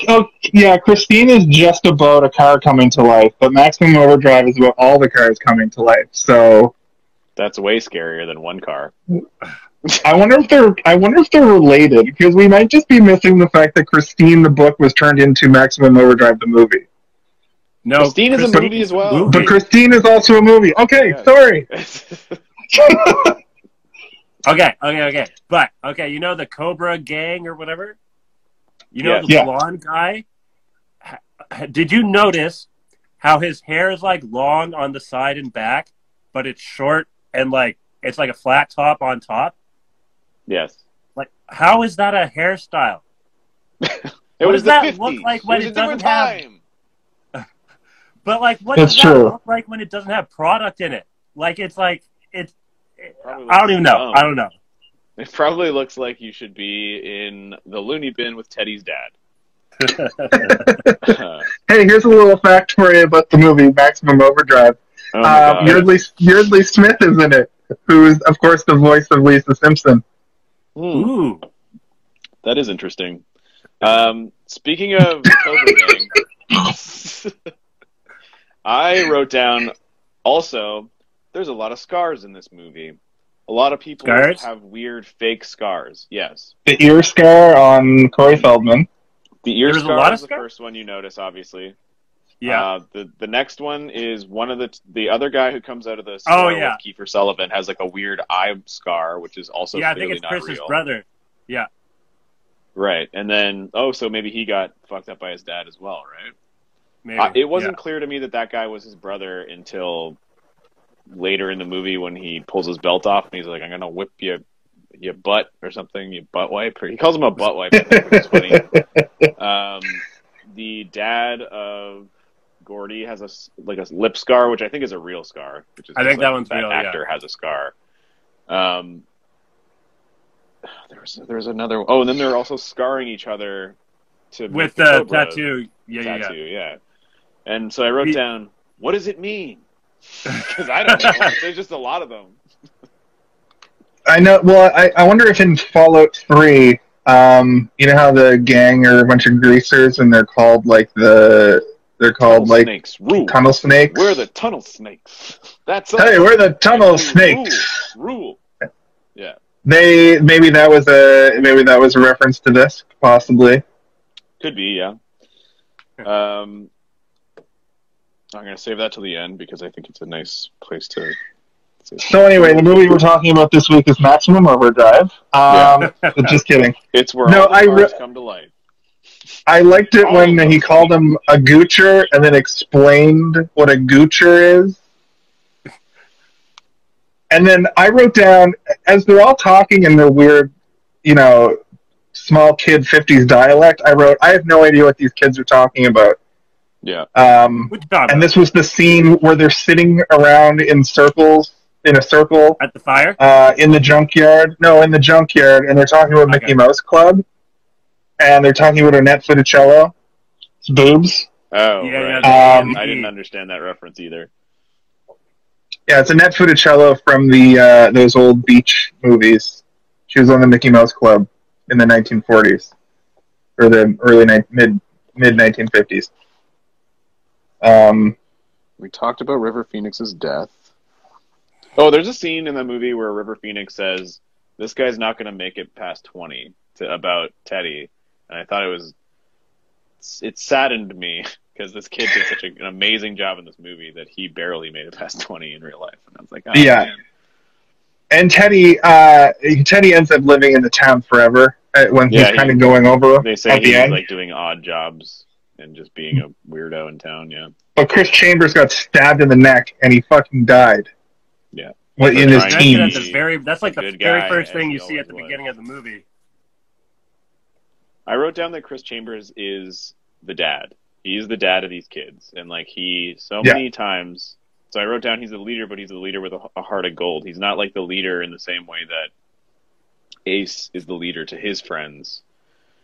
Christine is just about a car coming to life, but Maximum Overdrive is about all the cars coming to life. So That's way scarier than one car. I wonder if they're related, because we might just be missing the fact that Christine the book was turned into Maximum Overdrive the movie. No, Christine is a movie as well. But Christine is also a movie. Okay, Yeah. sorry. Okay. But, you know the Cobra Gang or whatever? You know Yes. the Yeah. blonde guy? Did you notice how his hair is like long on the side and back, but it's short and like it's like a flat top on top? Yes. Like, how is that a hairstyle? It What was does the that 50s. look like when it was it a different doesn't have- time. But like, what It's does that true. look like when it doesn't have product in it? Like, it's like it's. Probably I don't even know. dumb. I don't know. It probably looks like you should be in the loony bin with Teddy's dad. Hey, here's a little fact for you about the movie Maximum Overdrive. Oh my God. Yeardley Smith is in it, who is, of course, the voice of Lisa Simpson. Ooh. That is interesting. Speaking of Cobra Gang, I wrote down also, there's a lot of scars in this movie. A lot of people Scars? have weird fake scars. Yes. The ear scar on Corey Feldman. The ear There's a scar lot of is the scars? first one you notice, obviously. Yeah. The next one is one of the other guy who comes out of the store with Kiefer Sullivan has like a weird eye scar, which is also I think clearly it's not Chris's real. brother. Yeah. Right, and then so maybe he got fucked up by his dad as well, right? Maybe. It wasn't clear to me that guy was his brother until later in the movie when he pulls his belt off and he's like, "I'm gonna whip your butt or something, you butt wipe." Or he calls him a butt wipe, I think, which is funny. The dad of Gordie has a lip scar, which I think is a real scar. Which is I think that one's that real. actor has a scar. There was another. Oh, and then they're also scarring each other with the tattoo. Yeah. And so I wrote down, what does it mean? Because I don't know. There's just a lot of them. I know. Well, I wonder if in Fallout 3, you know how the gang are a bunch of greasers and they're called tunnel snakes. Rule. Tunnel snakes. We're the tunnel snakes. That's us. Hey, we're the tunnel snakes. Rule. Yeah. Maybe that was a reference to this, possibly. Could be, yeah. I'm going to save that till the end because I think it's a nice place to. So anyway, the movie we're talking about this week is Maximum Overdrive. Just kidding. It's where all the cars come to life. I liked it when he called him a goocher and then explained what a goocher is. And then I wrote down, as they're all talking in their weird, small kid 50s dialect, I wrote, I have no idea what these kids are talking about. Yeah. And this was the scene where they're sitting around in a circle. At the fire? In the junkyard. No, in the junkyard. And they're talking about Mickey Mouse Club. And they're talking about Annette Funicello. It's boobs. Oh, yeah, right. I didn't understand that reference either. Yeah, it's Annette Funicello from the those old beach movies. She was on the Mickey Mouse Club in the 1940s. Or the early mid-1950s. We talked about River Phoenix's death. Oh, there's a scene in the movie where River Phoenix says, "This guy's not going to make it past 20," about Teddy, and I thought it saddened me because this kid did such an amazing job in this movie that he barely made it past 20 in real life, and I was like, "Oh, yeah." Man. And Teddy ends up living in the town forever when he's kind of going over. They say he's like doing odd jobs and just being a weirdo in town. Yeah. But Chris Chambers got stabbed in the neck and he fucking died. Yeah. In his teens. That's like the very first thing you see at the beginning of the movie. I wrote down that Chris Chambers is the dad. He's the dad of these kids. And many times. So I wrote down he's the leader, but he's the leader with a heart of gold. He's not like the leader in the same way that Ace is the leader to his friends.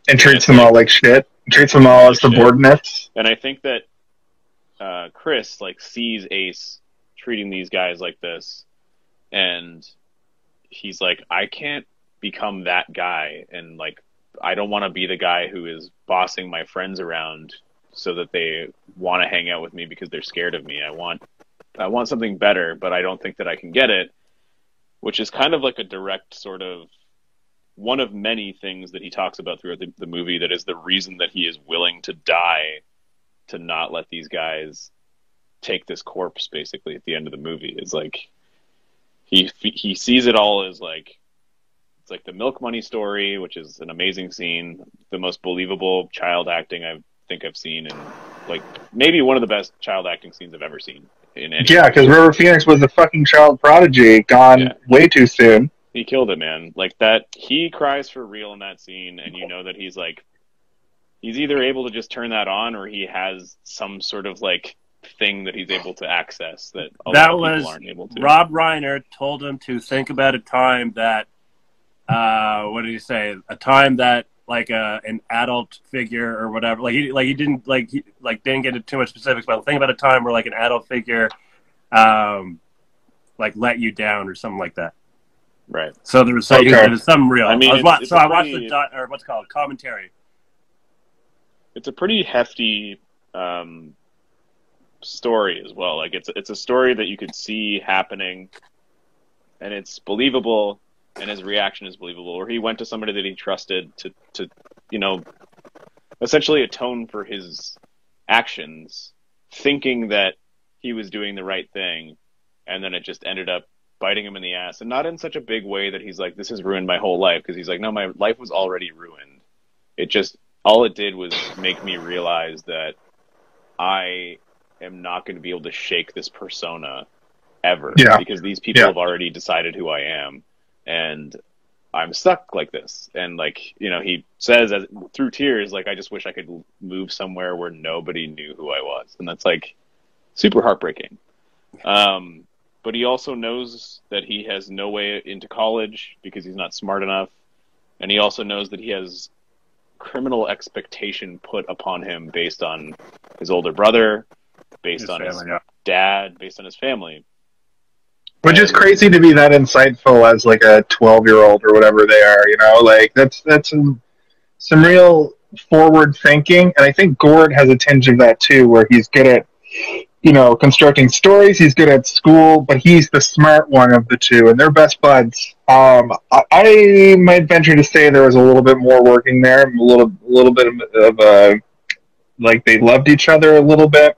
And treats them all like shit. Treats them all as subordinates. And I think that Chris sees Ace treating these guys like this, and he's like, I can't become that guy, and I don't want to be the guy who is bossing my friends around so that they want to hang out with me because they're scared of me. I want something better, but I don't think that I can get it, which is kind of like a direct sort of one of many things that he talks about throughout the movie that is the reason that he is willing to die to not let these guys take this corpse, basically, at the end of the movie. It's he sees it all as it's like the Milk Money story, which is an amazing scene, the most believable child acting I think I've seen, and maybe one of the best child acting scenes I've ever seen. Yeah, because River Phoenix was a fucking child prodigy, gone way too soon. He killed it, man. That he cries for real in that scene, and you know that he's either able to just turn that on, or he has some sort of thing that he's able to access that a lot of people aren't able to. Rob Reiner told him to think about a time that, what did he say? A time that an adult figure or whatever. He didn't didn't get into too much specifics, but think about a time where an adult figure, let you down or something like that. Right. So there was some real. I mean, I watched the what's it called, commentary. It's a pretty hefty story as well. It's a story that you could see happening, and it's believable, and his reaction is believable. Or he went to somebody that he trusted to essentially atone for his actions, thinking that he was doing the right thing, and then it just ended up biting him in the ass, and not in such a big way that he's like, this has ruined my whole life, because he's like, no, my life was already ruined. It just, all it did was make me realize that I am not going to be able to shake this persona ever, because these people have already decided who I am, and I'm stuck like this. And like, you know, he says through tears, like, I just wish I could move somewhere where nobody knew who I was. And that's like super heartbreaking. But he also knows that he has no way into college because he's not smart enough. And he also knows that he has criminal expectation put upon him based on his older brother, based on his dad, based on his family. Which is crazy to be that insightful as like a 12-year-old or whatever they are, you know? Like that's some real forward thinking, and I think Gord has a tinge of that too, where he's good at, you know, constructing stories, he's good at school, but he's the smart one of the two, and they're best buds. I might venture to say there was a little bit more working there, a little bit of like they loved each other a little bit.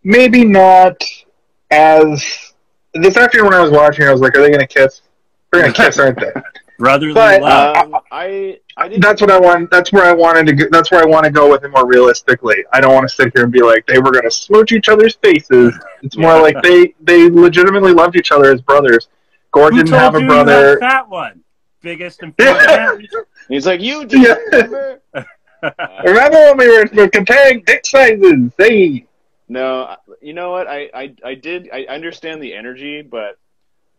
Maybe not as... This afternoon when I was watching, I was like, are they going to kiss? They're going to kiss, aren't they? Brotherly but, love. I that's what I want. That's where I wanted to go. That's where I want to go with it more realistically. I don't want to sit here and be like, they were going to smooch each other's faces. It's more like they legitimately loved each other as brothers. Gord didn't have a brother. You had fat one. Biggest and fattest. He's like, you did, remember? Remember when we were comparing dick sizes? Hey. No, you know what? I understand the energy, but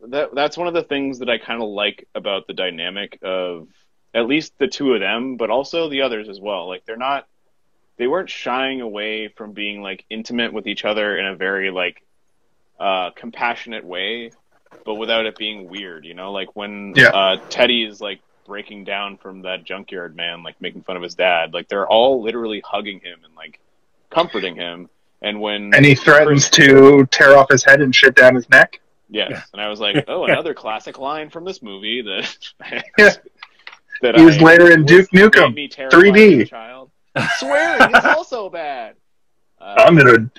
that's one of the things that I kind of like about the dynamic of at least the two of them, but also the others as well. Like they weren't shying away from being like intimate with each other in a very like compassionate way, but without it being weird, you know? Like when Teddy is like breaking down from that junkyard man, like making fun of his dad, like they're all literally hugging him and like comforting him. And he threatens to tear off his head and shit down his neck. Yes, and I was like, oh, another classic line from this movie that that he was later in Duke Nukem 3D. Child. Swearing is also bad. I'm gonna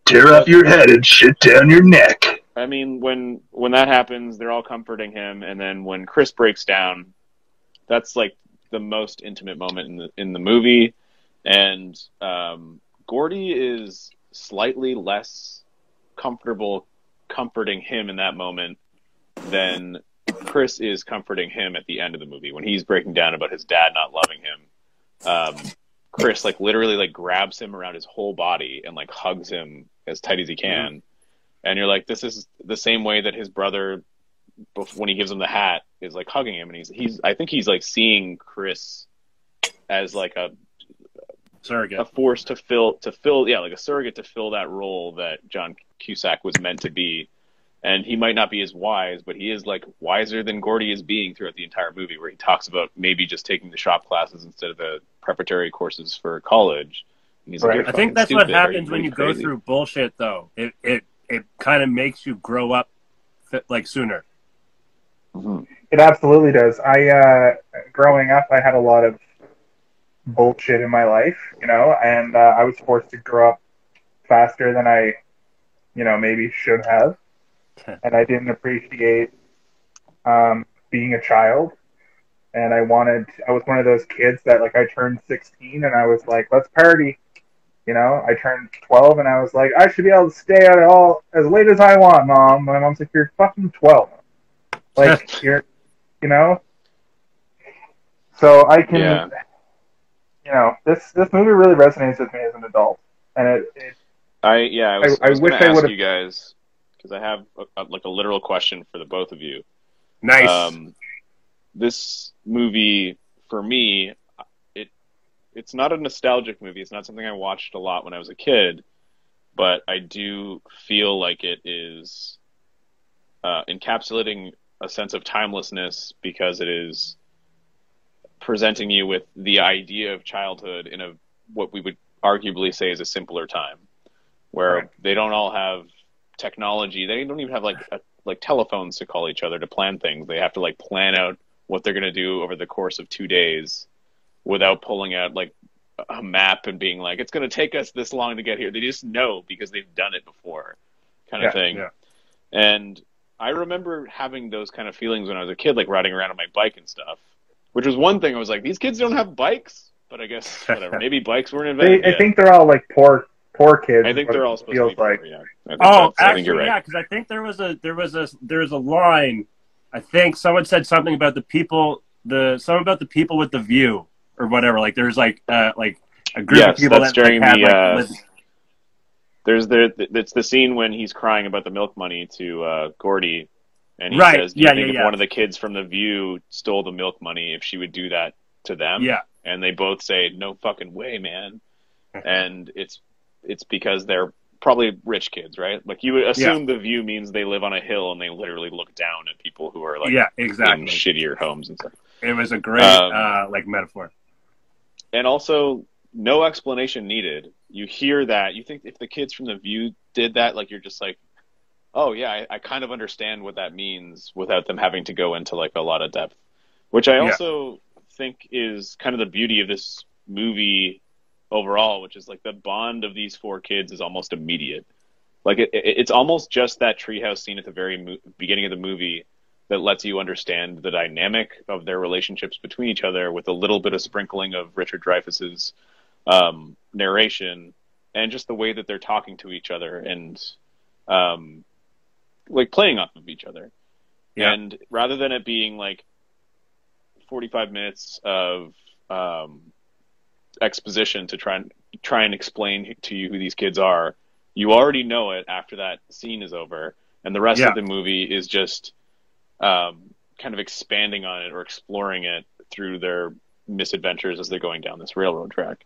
tear off your head and shit down your neck. I mean, when that happens, they're all comforting him, and then when Chris breaks down, that's like the most intimate moment in the movie, and Gordie is slightly less comfortable comforting him in that moment than Chris is comforting him at the end of the movie when he's breaking down about his dad not loving him. Chris like literally like grabs him around his whole body and like hugs him as tight as he can, and you're like, this is the same way that his brother, when he gives him the hat, is like hugging him, and he's I think he's like seeing Chris as like a surrogate, a force to fill, like a surrogate to fill that role that John Cusack was meant to be. And he might not be as wise, but he is like wiser than Gordie is being throughout the entire movie, where he talks about maybe just taking the shop classes instead of the preparatory courses for college. And he's like, I think that's what happens when you go through bullshit, though. It kind of makes you grow up like sooner. Mm-hmm. It absolutely does. Growing up, I had a lot of bullshit in my life, you know, and I was forced to grow up faster than I, you know, maybe should have, and I didn't appreciate being a child, and I was one of those kids that, like, I turned 16 and I was like, let's party, you know. I turned 12 and I was like, I should be able to stay out all as late as I want, Mom. My mom's like, you're fucking 12, like, you're, you know. So I can, you know, this movie really resonates with me as an adult, and I was going to ask you guys, because I have a literal question for the both of you. Nice. This movie, for me, it's not a nostalgic movie. It's not something I watched a lot when I was a kid, but I do feel like it is encapsulating a sense of timelessness, because it is presenting you with the idea of childhood in what we would arguably say is a simpler time, where they don't all have technology. They don't even have like telephones to call each other to plan things. They have to like plan out what they're going to do over the course of 2 days without pulling out like a map and being like, it's going to take us this long to get here. They just know because they've done it before, kind of thing. Yeah. And I remember having those kind of feelings when I was a kid, like riding around on my bike and stuff, which was one thing. I was like, these kids don't have bikes, but I guess whatever. Maybe bikes weren't invented yet. I think they're all like poor kids. I think they're all supposed to be poor, yeah. I think you're right. Yeah, because I think there was a line. I think someone said something about the people with the view or whatever. Like there's like a group of people that's that during had, the. It's the scene when he's crying about the milk money to Gordie, and he says, "Do you think if one of the kids from the View stole the milk money, if she would do that to them?" Yeah, and they both say, "No fucking way, man." And it's because they're probably rich kids, right? Like you would assume the View means they live on a hill and they literally look down at people who are like in shittier homes and stuff. It was a great metaphor. And also, no explanation needed. You hear that. You think if the kids from the View did that, like you're just like, oh yeah, I kind of understand what that means without them having to go into like a lot of depth. Which I also think is kind of the beauty of this movie overall, which is like the bond of these four kids is almost immediate. Like it's almost just that treehouse scene at the very beginning of the movie that lets you understand the dynamic of their relationships between each other with a little bit of sprinkling of Richard Dreyfuss's narration and just the way that they're talking to each other and like playing off of each other. Yeah. And rather than it being like 45 minutes of exposition to try and explain to you who these kids are, you already know it after that scene is over, and the rest of the movie is just kind of expanding on it or exploring it through their misadventures as they're going down this railroad track,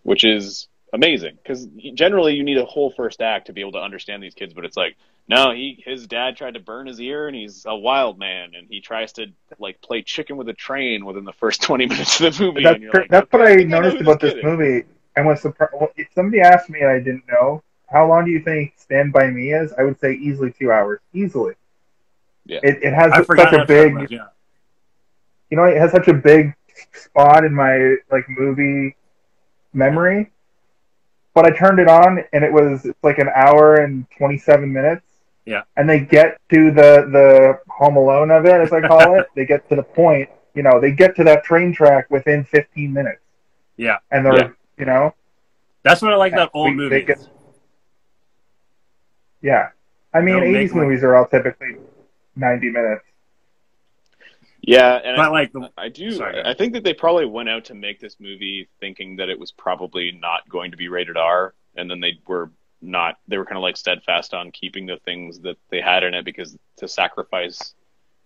which is amazing because generally you need a whole first act to be able to understand these kids, but it's like, no, his dad tried to burn his ear and he's a wild man and he tries to like play chicken with a train within the first 20 minutes of the movie. That's what I noticed about this movie. I was surprised. If somebody asked me and I didn't know, how long do you think Stand By Me is? I would say easily 2 hours. Easily. Yeah. It has such a big, it has such a big spot in my like movie memory. But I turned it on and it's like an hour and 27 minutes. Yeah. And they get to the Home Alone of it, as I call it. They get to the point, they get to that train track within 15 minutes. Yeah. And they're, That's what I like about old movies. I mean, 80s movies are all typically 90 minutes. Yeah, and but I think that they probably went out to make this movie thinking that it was probably not going to be rated R, and then they were kind of like steadfast on keeping the things that they had in it because to sacrifice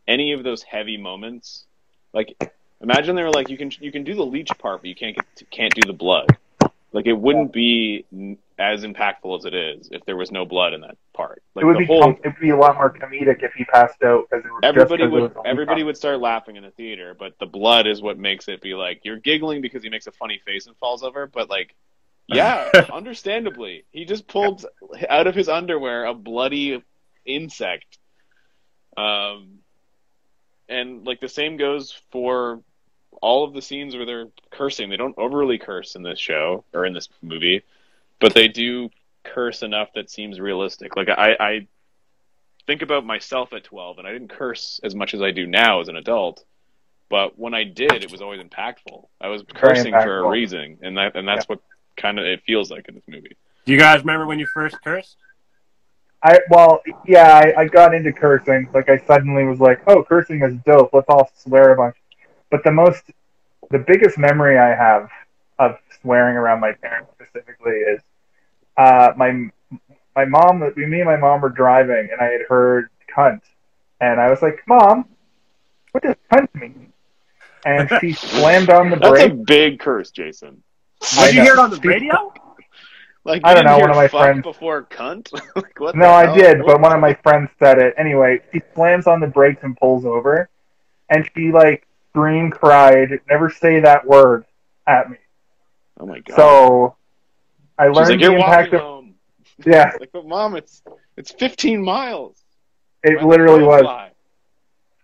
any of those heavy moments, like imagine they were like, you can do the leech part, but you can't do the blood. Like it wouldn't be as impactful as it is if there was no blood in that part. Like it would be a lot more comedic if he passed out because everybody would start laughing in the theater, but the blood is what makes it be like you're giggling because he makes a funny face and falls over, but like understandably, he just pulled out of his underwear a bloody insect. And like the same goes for all of the scenes where they're cursing. They don't overly curse in this show or in this movie, but they do curse enough that seems realistic. Like I think about myself at 12 and I didn't curse as much as I do now as an adult, but when I did, it was always impactful. I was cursing for a reason, and that's what kind of it feels like in this movie. Do you guys remember when you first cursed? I got into cursing. Like I suddenly was like, oh, cursing is dope. Let's all swear a bunch. But the biggest memory I have of swearing around my parents specifically is my mom. Me and my mom were driving, and I had heard cunt, and I was like, Mom, what does cunt mean? And she slammed on the brake. That's a big curse, Jason. Did you hear it on the radio? Like I don't know. One of my friends before cunt. Like, what no, I did, but one of my friends said it. Anyway, she slams on the brakes and pulls over, and she like screamed, cried, never say that word at me. Oh my god! So I learned the impact of home. Yeah. Like, but Mom, it's 15 miles. It literally was.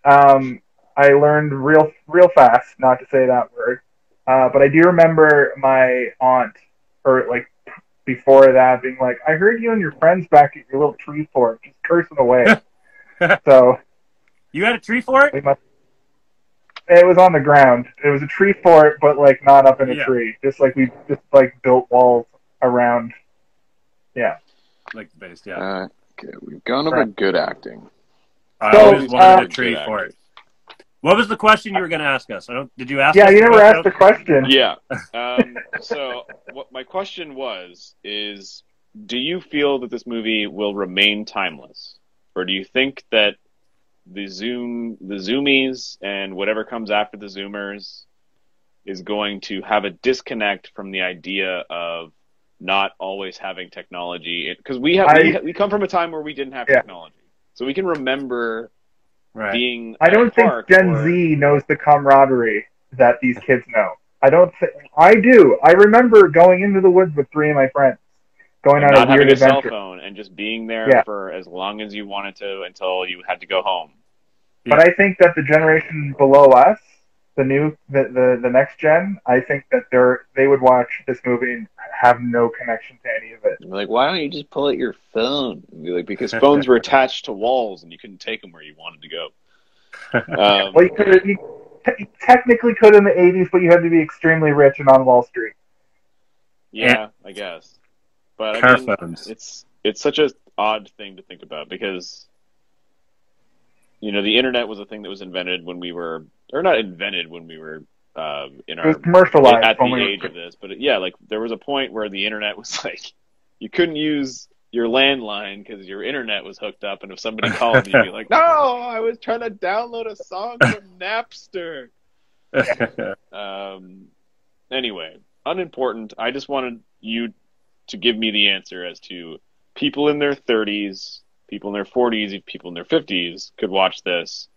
I learned real fast not to say that word. But I do remember my aunt, or like before that, being like, "I heard you and your friends back at your little tree fort just cursing away." So You had a tree fort? we must. It was on the ground. It was a tree fort, but like not up in a tree. Just like we just like built walls around. Yeah. Like the base, yeah. Okay, we've gone over good acting. I always wanted a tree fort. What was the question you were going to ask us? Did you ask? Yeah, you never asked the question. Yeah. So what my question is, do you feel that this movie will remain timeless, or do you think that the Zoomies and whatever comes after the Zoomers is going to have a disconnect from the idea of not always having technology? Because we come from a time where we didn't have technology, so we can remember. Right. Being I don't think Gen Z knows the camaraderie that these kids know. I do. I remember going into the woods with 3 of my friends, going on a weird adventure. Not having a cell phone and just being there for as long as you wanted to until you had to go home. But I think that the generation below us, the next gen, I think that they would watch this movie and have no connection to any of it. You're like, why don't you just pull out your phone? And be like, because phones were attached to walls and you couldn't take them where you wanted to go. Well, you technically could in the 80s, but you had to be extremely rich and on Wall Street. Yeah, I guess. But I mean, it's such an odd thing to think about because, you know, the internet was a thing that was invented when we were, or not invented when we were in our commercialized at the age of this. But like there was a point where the internet was like you couldn't use your landline because your internet was hooked up, and if somebody called, you'd be like, "No, I was trying to download a song from Napster." Anyway, unimportant. I just wanted you to give me the answer as to people in their 30s, people in their 40s, people in their 50s could watch this,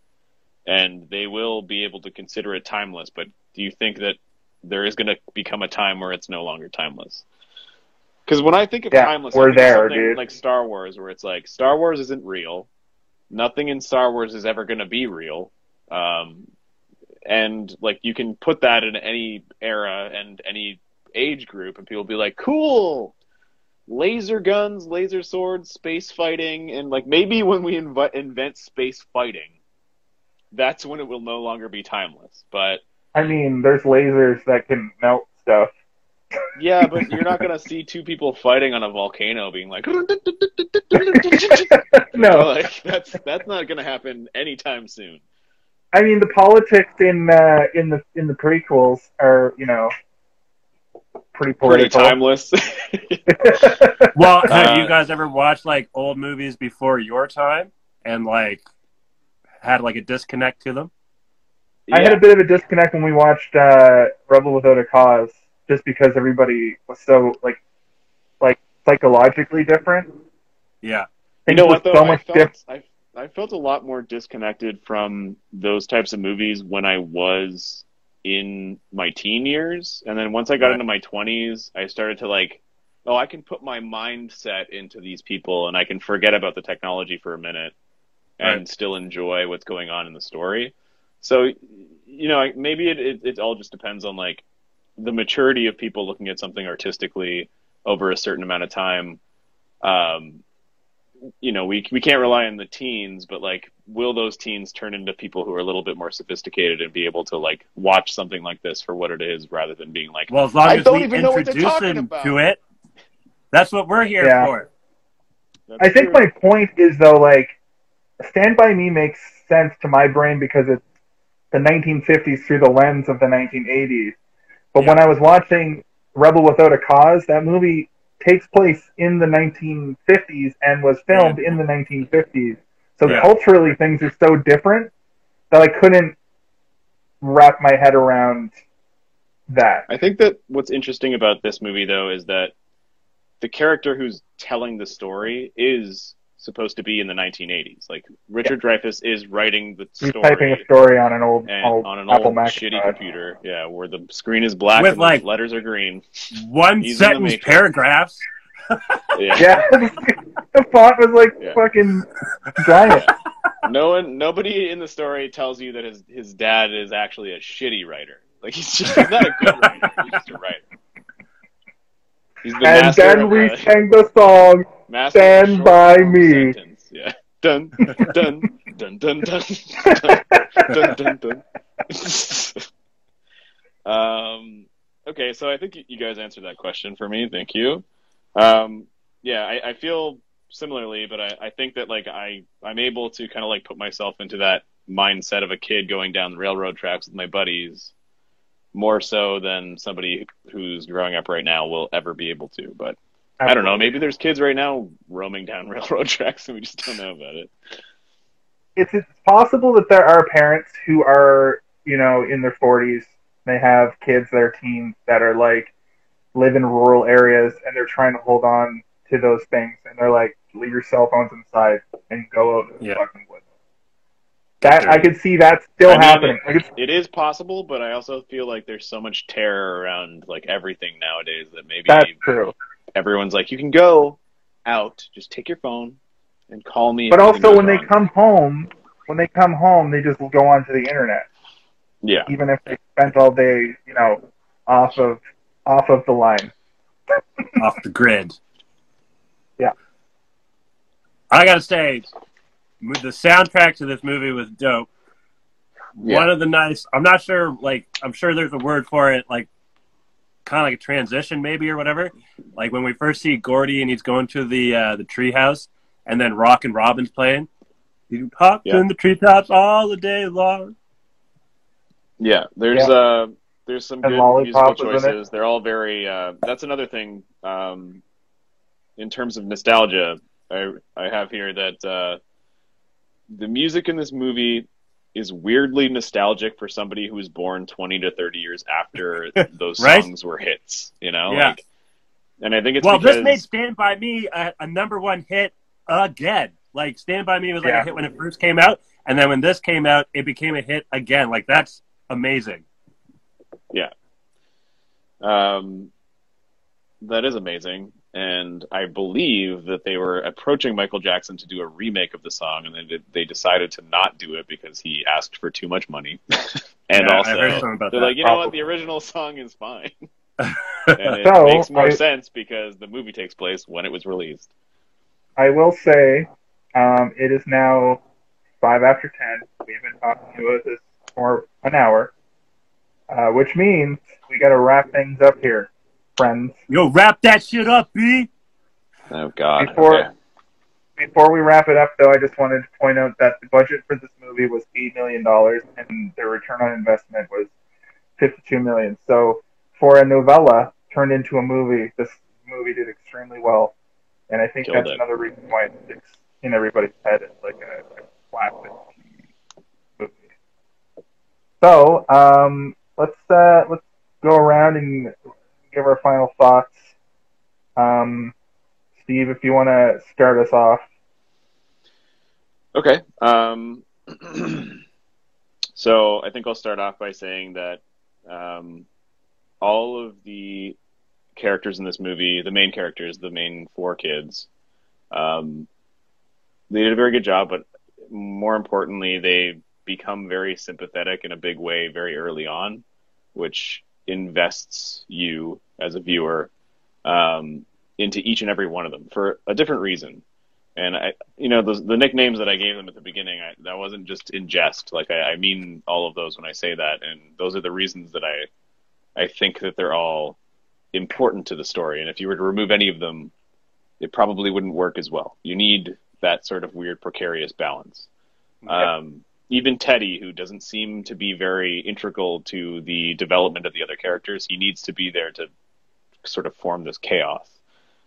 and they will be able to consider it timeless. But do you think that there is going to become a time where it's no longer timeless? Because when I think of timeless, I think of something like Star Wars, where it's like, Star Wars isn't real. Nothing in Star Wars is ever going to be real. And like you can put that in any era and any age group, and people will be like, cool! Laser guns, laser swords, space fighting, and like maybe when we invent space fighting, that's when it will no longer be timeless. But I mean, there's lasers that can melt stuff. Yeah, but you're not gonna see 2 people fighting on a volcano being like, no, like that's not gonna happen anytime soon. I mean, the politics in the prequels are, you know, pretty political. Pretty timeless. Well, have you guys ever watched like old movies before your time and like had like a disconnect to them? I had a bit of a disconnect when we watched Rebel Without a Cause, just because everybody was so like psychologically different. Yeah. You know what though? I felt a lot more disconnected from those types of movies when I was in my teen years, and then once I got into my 20s, I started to like, I can put my mindset into these people, and I can forget about the technology for a minute and still enjoy what's going on in the story. So, you know, maybe it all just depends on like the maturity of people looking at something artistically over a certain amount of time. You know, we can't rely on the teens, but like, will those teens turn into people who are a little bit more sophisticated and be able to like watch something like this for what it is, rather than being like, well, as long as we introduce them to it, that's what we're here for. I think my point is though, like, Stand By Me makes sense to my brain because it's the 1950s through the lens of the 1980s. But when I was watching Rebel Without a Cause, that movie takes place in the 1950s and was filmed in the 1950s. So culturally, things are so different that I couldn't wrap my head around that. I think that what's interesting about this movie, though, is that the character who's telling the story is supposed to be in the 1980s. Like, Richard Dreyfuss is writing the story. He's typing a story on an old Apple shitty computer, where the screen is black with and like the letters are green. One-sentence paragraphs. The font was like fucking giant. Nobody in the story tells you that his dad is actually a shitty writer. Like he's not a good writer. He's just a writer. He's the And master then of we the, sang the song, master of the Stand short by form Me. sentence. Yeah. Dun dun dun dun dun dun dun dun. Okay, so I think you guys answered that question for me. Thank you. Yeah, I feel similarly, but I think that like I'm able to kind of like put myself into that mindset of a kid going down the railroad tracks with my buddies more so than somebody who's growing up right now will ever be able to. But I don't know, maybe there's kids right now roaming down railroad tracks and we just don't know about it. It's possible that there are parents who are, in their 40s. They have kids that are teens that are like live in rural areas and they're trying to hold on to those things and they're like, leave your cell phones inside and go out in the fucking woods. That I could see that still happening. It is possible, but I also feel like there's so much terror around like everything nowadays that maybe that's true. Everyone's like, you can go out, just take your phone and call me. But also when they come home, they just go onto the internet. Yeah. Even if they spent all day, off of the line. Off the grid. Yeah. I gotta say, the soundtrack to this movie was dope. Yeah. One of the nice, I'm not sure, like, I'm sure there's a word for it, like, kind of like a transition maybe or whatever. Like when we first see Gordie and he's going to the treehouse and then Rockin' Robin's playing. You hop in the treetops all the day long. Yeah, there's some good musical choices. They're all very. That's another thing. In terms of nostalgia, I have here that the music in this movie is weirdly nostalgic for somebody who was born 20 to 30 years after those songs were hits. Yeah. Like, and I think it's because this made "Stand by Me" a #1 hit again. Like "Stand by Me" was like a hit when it first came out, and then when this came out, it became a hit again. Like that's amazing. Yeah. That is amazing. And I believe that they were approaching Michael Jackson to do a remake of the song, and then they decided to not do it because he asked for too much money. And also, they're like, you know what, the original song is fine. And it makes more sense because the movie takes place when it was released. I will say, it is now 5 after 10. We've been talking about this for an hour, which means we got to wrap things up here, friends. Yo, wrap that shit up, B. Oh God. Before we wrap it up, though, I just wanted to point out that the budget for this movie was $8 million, and the return on investment was $52 million. So, for a novella turned into a movie, this movie did extremely well, and I think that's another reason why it sticks in everybody's head as like a classic movie. So, let's go around and give our final thoughts. Steve, if you want to start us off. Okay. So I think I'll start off by saying that all of the characters in this movie, the main characters, the main 4 kids, they did a very good job, but more importantly, they become very sympathetic in a big way very early on, which invests you as a viewer into each and every one of them for a different reason. And the nicknames that I gave them at the beginning, that wasn't just in jest. Like I mean all of those when I say that, and those are the reasons that I think that they're all important to the story. And if you were to remove any of them, it probably wouldn't work as well. You need that sort of weird precarious balance. Yeah. Even Teddy, who doesn't seem to be very integral to the development of the other characters, he needs to be there to sort of form this chaos.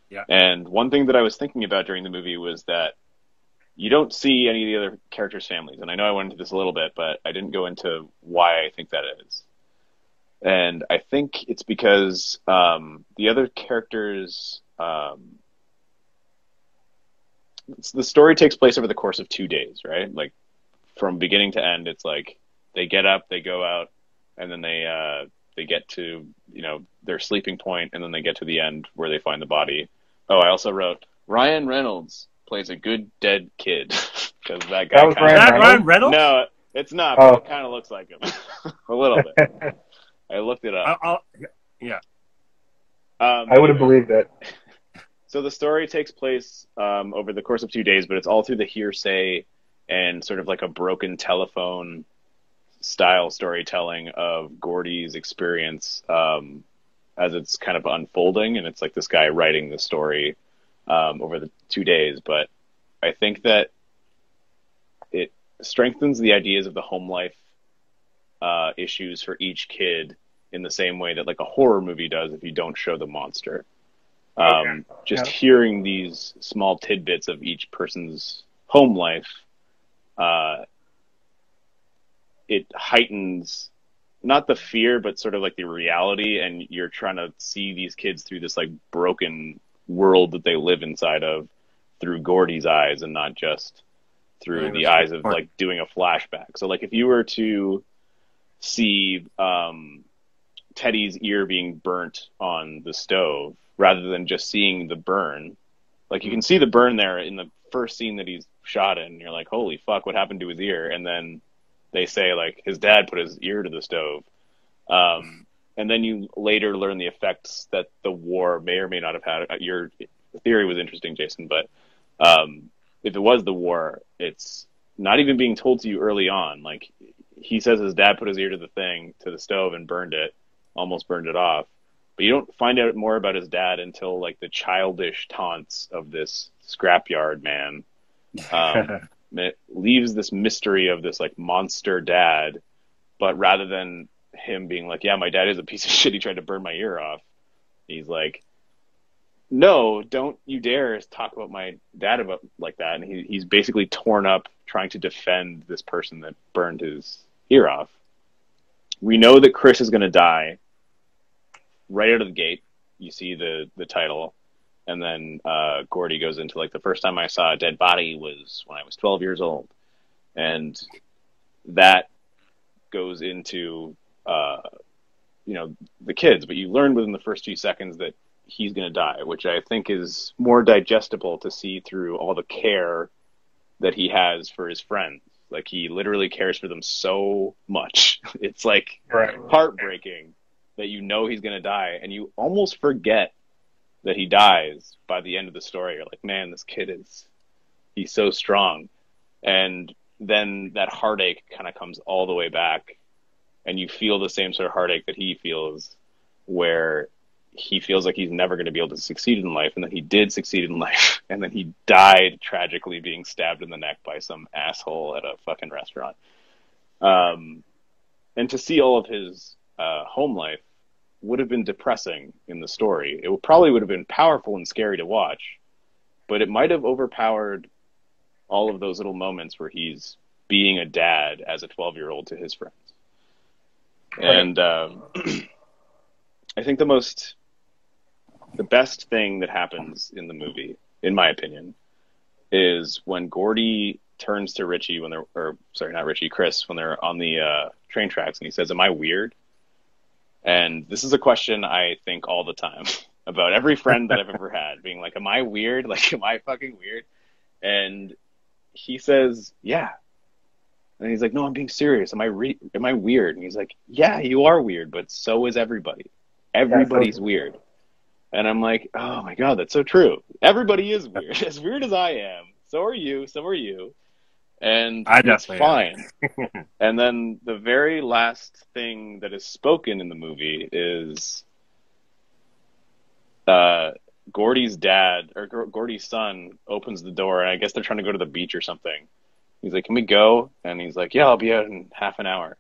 Yeah. And one thing that I was thinking about during the movie was that you don't see any of the other characters' families. And I know I went into this a little bit, but I didn't go into why I think that is. And I think it's because the other characters... the story takes place over the course of 2 days, right? Like, from beginning to end, it's like they get up, they go out, and then they get to, their sleeping point, and then they get to the end where they find the body. Oh, I also wrote, Ryan Reynolds plays a good dead kid. Because that guy Ryan Reynolds? No, it's not, but it kind of looks like him. A little bit. I looked it up. Yeah. I would have believed it. So the story takes place over the course of 2 days, but it's all through the hearsay and sort of like a broken telephone style storytelling of Gordie's experience as it's kind of unfolding. And it's like this guy writing the story over the 2 days. But I think that it strengthens the ideas of the home life issues for each kid in the same way that like a horror movie does if you don't show the monster. Just hearing these small tidbits of each person's home life, it heightens not the fear, but sort of like the reality, and you're trying to see these kids through this like broken world that they live inside of through Gordie's eyes and not just through the eyes of like doing a flashback. So like if you were to see Teddy's ear being burnt on the stove, rather than just seeing the burn, like you can see the burn there in the first scene that he's shot in, and you're like, holy fuck, what happened to his ear? And then they say like his dad put his ear to the stove. And then you later learn the effects that the war may or may not have had. Your theory was interesting, Jason, but if it was the war, it's not even being told to you early on. Like he says his dad put his ear to the stove and burned it, almost burned it off. But you don't find out more about his dad until like the childish taunts of this scrapyard man. It leaves this mystery of this like monster dad, but rather than him being like, yeah, my dad is a piece of shit, he tried to burn my ear off, he's like, no, don't you dare talk about my dad about like that. And he's basically torn up trying to defend this person that burned his ear off. We know that Chris is going to die right out of the gate. You see the title, and then Gordie goes into like, the first time I saw a dead body was when I was 12 years old, and that goes into the kids. But you learn within the first few seconds that he's going to die, which I think is more digestible to see through all the care that he has for his friends. Like he literally cares for them so much. It's like heartbreaking that you know he's going to die, and you almost forget that he dies by the end of the story. You're like, man, this kid he's so strong. And then that heartache kind of comes all the way back, and you feel the same sort of heartache that he feels, where he feels like he's never going to be able to succeed in life, and then he did succeed in life, and then he died tragically being stabbed in the neck by some asshole at a fucking restaurant. And to see all of his home life would have been depressing in the story. It probably would have been powerful and scary to watch, but it might have overpowered all of those little moments where he's being a dad as a 12-year-old to his friends. And I think the best thing that happens in the movie, in my opinion, is when Gordie turns to Richie Chris, when they're on the train tracks, and he says, "Am I weird?" And this is a question I think all the time about every friend that I've ever had, being like, am I weird? Like, am I fucking weird? And he says, yeah. And he's like, no, I'm being serious. Am I weird? And he's like, yeah, you are weird, but so is everybody. Everybody's weird. And I'm like, oh my God, that's so true. Everybody is weird. As weird as I am, so are you, so are you. And it's fine. And then the very last thing that is spoken in the movie is Gordie's dad, or Gordie's son, opens the door, and I guess they're trying to go to the beach or something. He's like, can we go? And he's like, yeah, I'll be out in half an hour.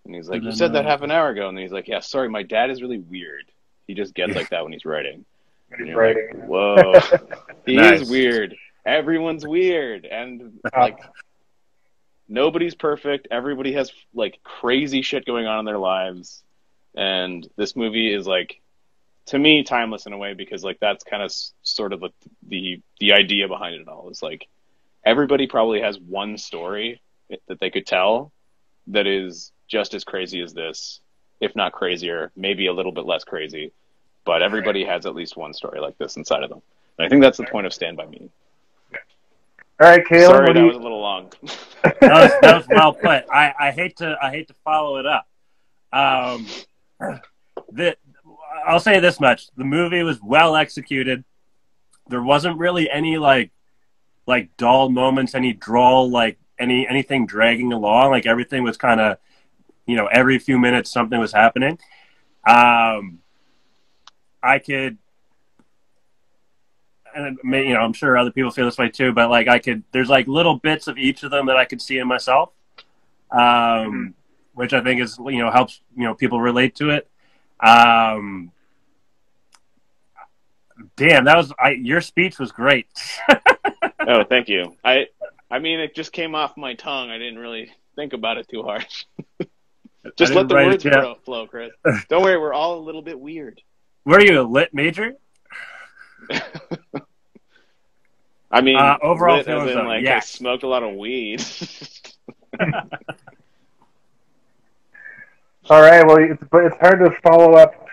And he's like, you said that half an hour ago. And he's like, yeah, sorry, my dad is really weird. He just gets like that when he's writing. And you're like, whoa, he is weird. Everyone's weird. And like, nobody's perfect. Everybody has like crazy shit going on in their lives. And this movie is like, to me, timeless in a way, because like that's kind of sort of the idea behind it all. Is like, everybody probably has one story that they could tell that is just as crazy as this, if not crazier, maybe a little bit less crazy. But everybody has at least one story like this inside of them. And I think that's the point of Stand By Me. All right, Caleb. Sorry, that was a little long. That was well put. I hate to follow it up. I'll say this much: the movie was well executed. There wasn't really any like dull moments, any drawl, like anything dragging along. Like everything was kind of, every few minutes something was happening. I could, and I'm sure other people feel this way too, but there's like little bits of each of them that I could see in myself, which I think is, helps, people relate to it. Damn, your speech was great. Oh, thank you. I mean, it just came off my tongue. I didn't really think about it too hard. Just let the words flow, Chris. Don't worry, we're all a little bit weird. Were you a lit major? I mean, overall lit as in, like, yeah. I smoked a lot of weed. All right, well, it's hard to follow up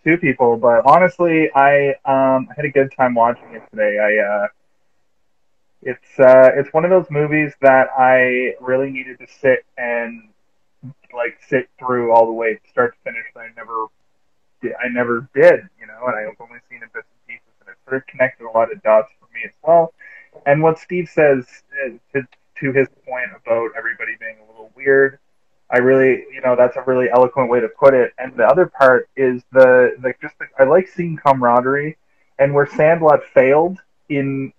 two people, but honestly, I had a good time watching it today. It's one of those movies that I really needed to sit through all the way, start to finish. I never did, and I've only seen it bits and pieces, and it sort of connected a lot of dots for me as well. And what Steve says to his point about everybody being a little weird, I really, that's a really eloquent way to put it. And the other part is I like seeing camaraderie, and where Sandlot failed it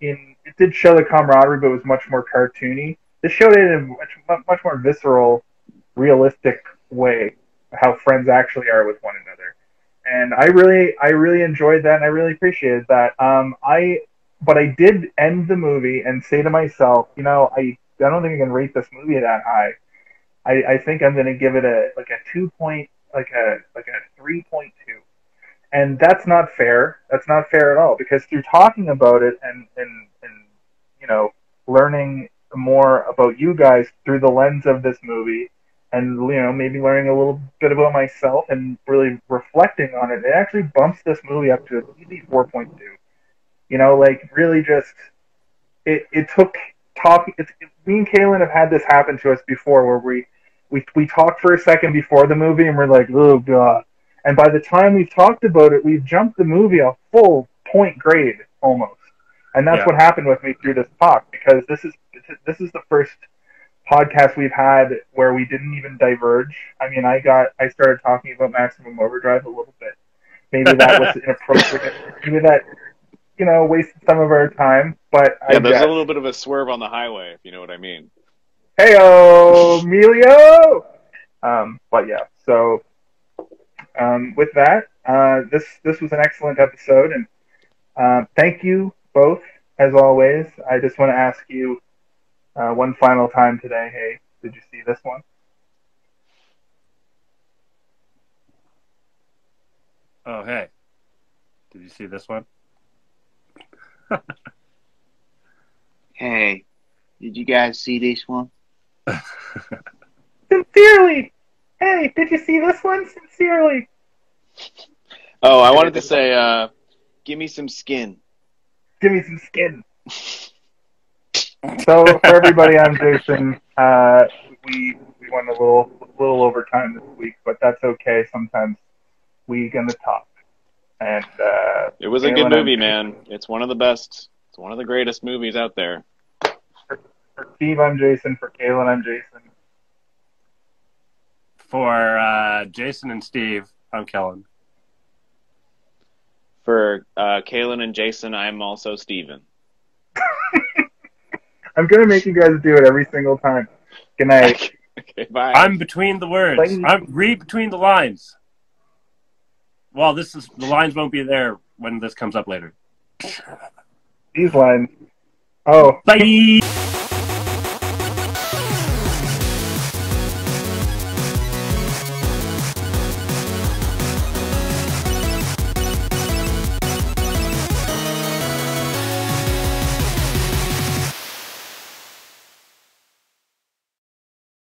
did show the camaraderie, but it was much more cartoony. This showed it in a much more visceral, realistic way, how friends actually are with one another. And I really enjoyed that, and I really appreciated that. But I did end the movie and say to myself, I don't think I can rate this movie that high. I think I'm going to give it a 3.2, and that's not fair. That's not fair at all, because through talking about it and learning more about you guys through the lens of this movie, and maybe learning a little bit about myself and really reflecting on it, it actually bumps this movie up to an easy 4.2. Really just it took talking. Me and Kaylin have had this happen to us before, where we talked for a second before the movie, and we're like, oh god. And by the time we've talked about it, we've jumped the movie a full point grade almost. And that's what happened with me through this talk, because this is the first podcast we've had where we didn't even diverge. I mean, I started talking about Maximum Overdrive a little bit. Maybe that was inappropriate. Maybe that wasted some of our time. But yeah, there's a little bit of a swerve on the highway, if you know what I mean. Heyo, Emilio. But yeah, so. With that, this was an excellent episode, and thank you both, as always. I just want to ask you one final time today, hey, did you see this one? Oh, hey, did you see this one? Hey, did you guys see this one? Sincerely! Hey, did you see this one? Sincerely. Oh, I wanted to say, give me some skin. Give me some skin. So, for everybody, I'm Jason. We went a little overtime this week, but that's okay. Sometimes we gonna talk. And it was a good movie, man. It's one of the best. It's one of the greatest movies out there. For Steve, I'm Jason. For Kaylin, I'm Jason. For Jason and Steve, I'm Kellen. For Kaylin and Jason, I'm also Steven. I'm going to make you guys do it every single time. Good night. Okay, bye. I'm between the words. Read between the lines. Well, the lines won't be there when this comes up later. These lines. Oh. Bye!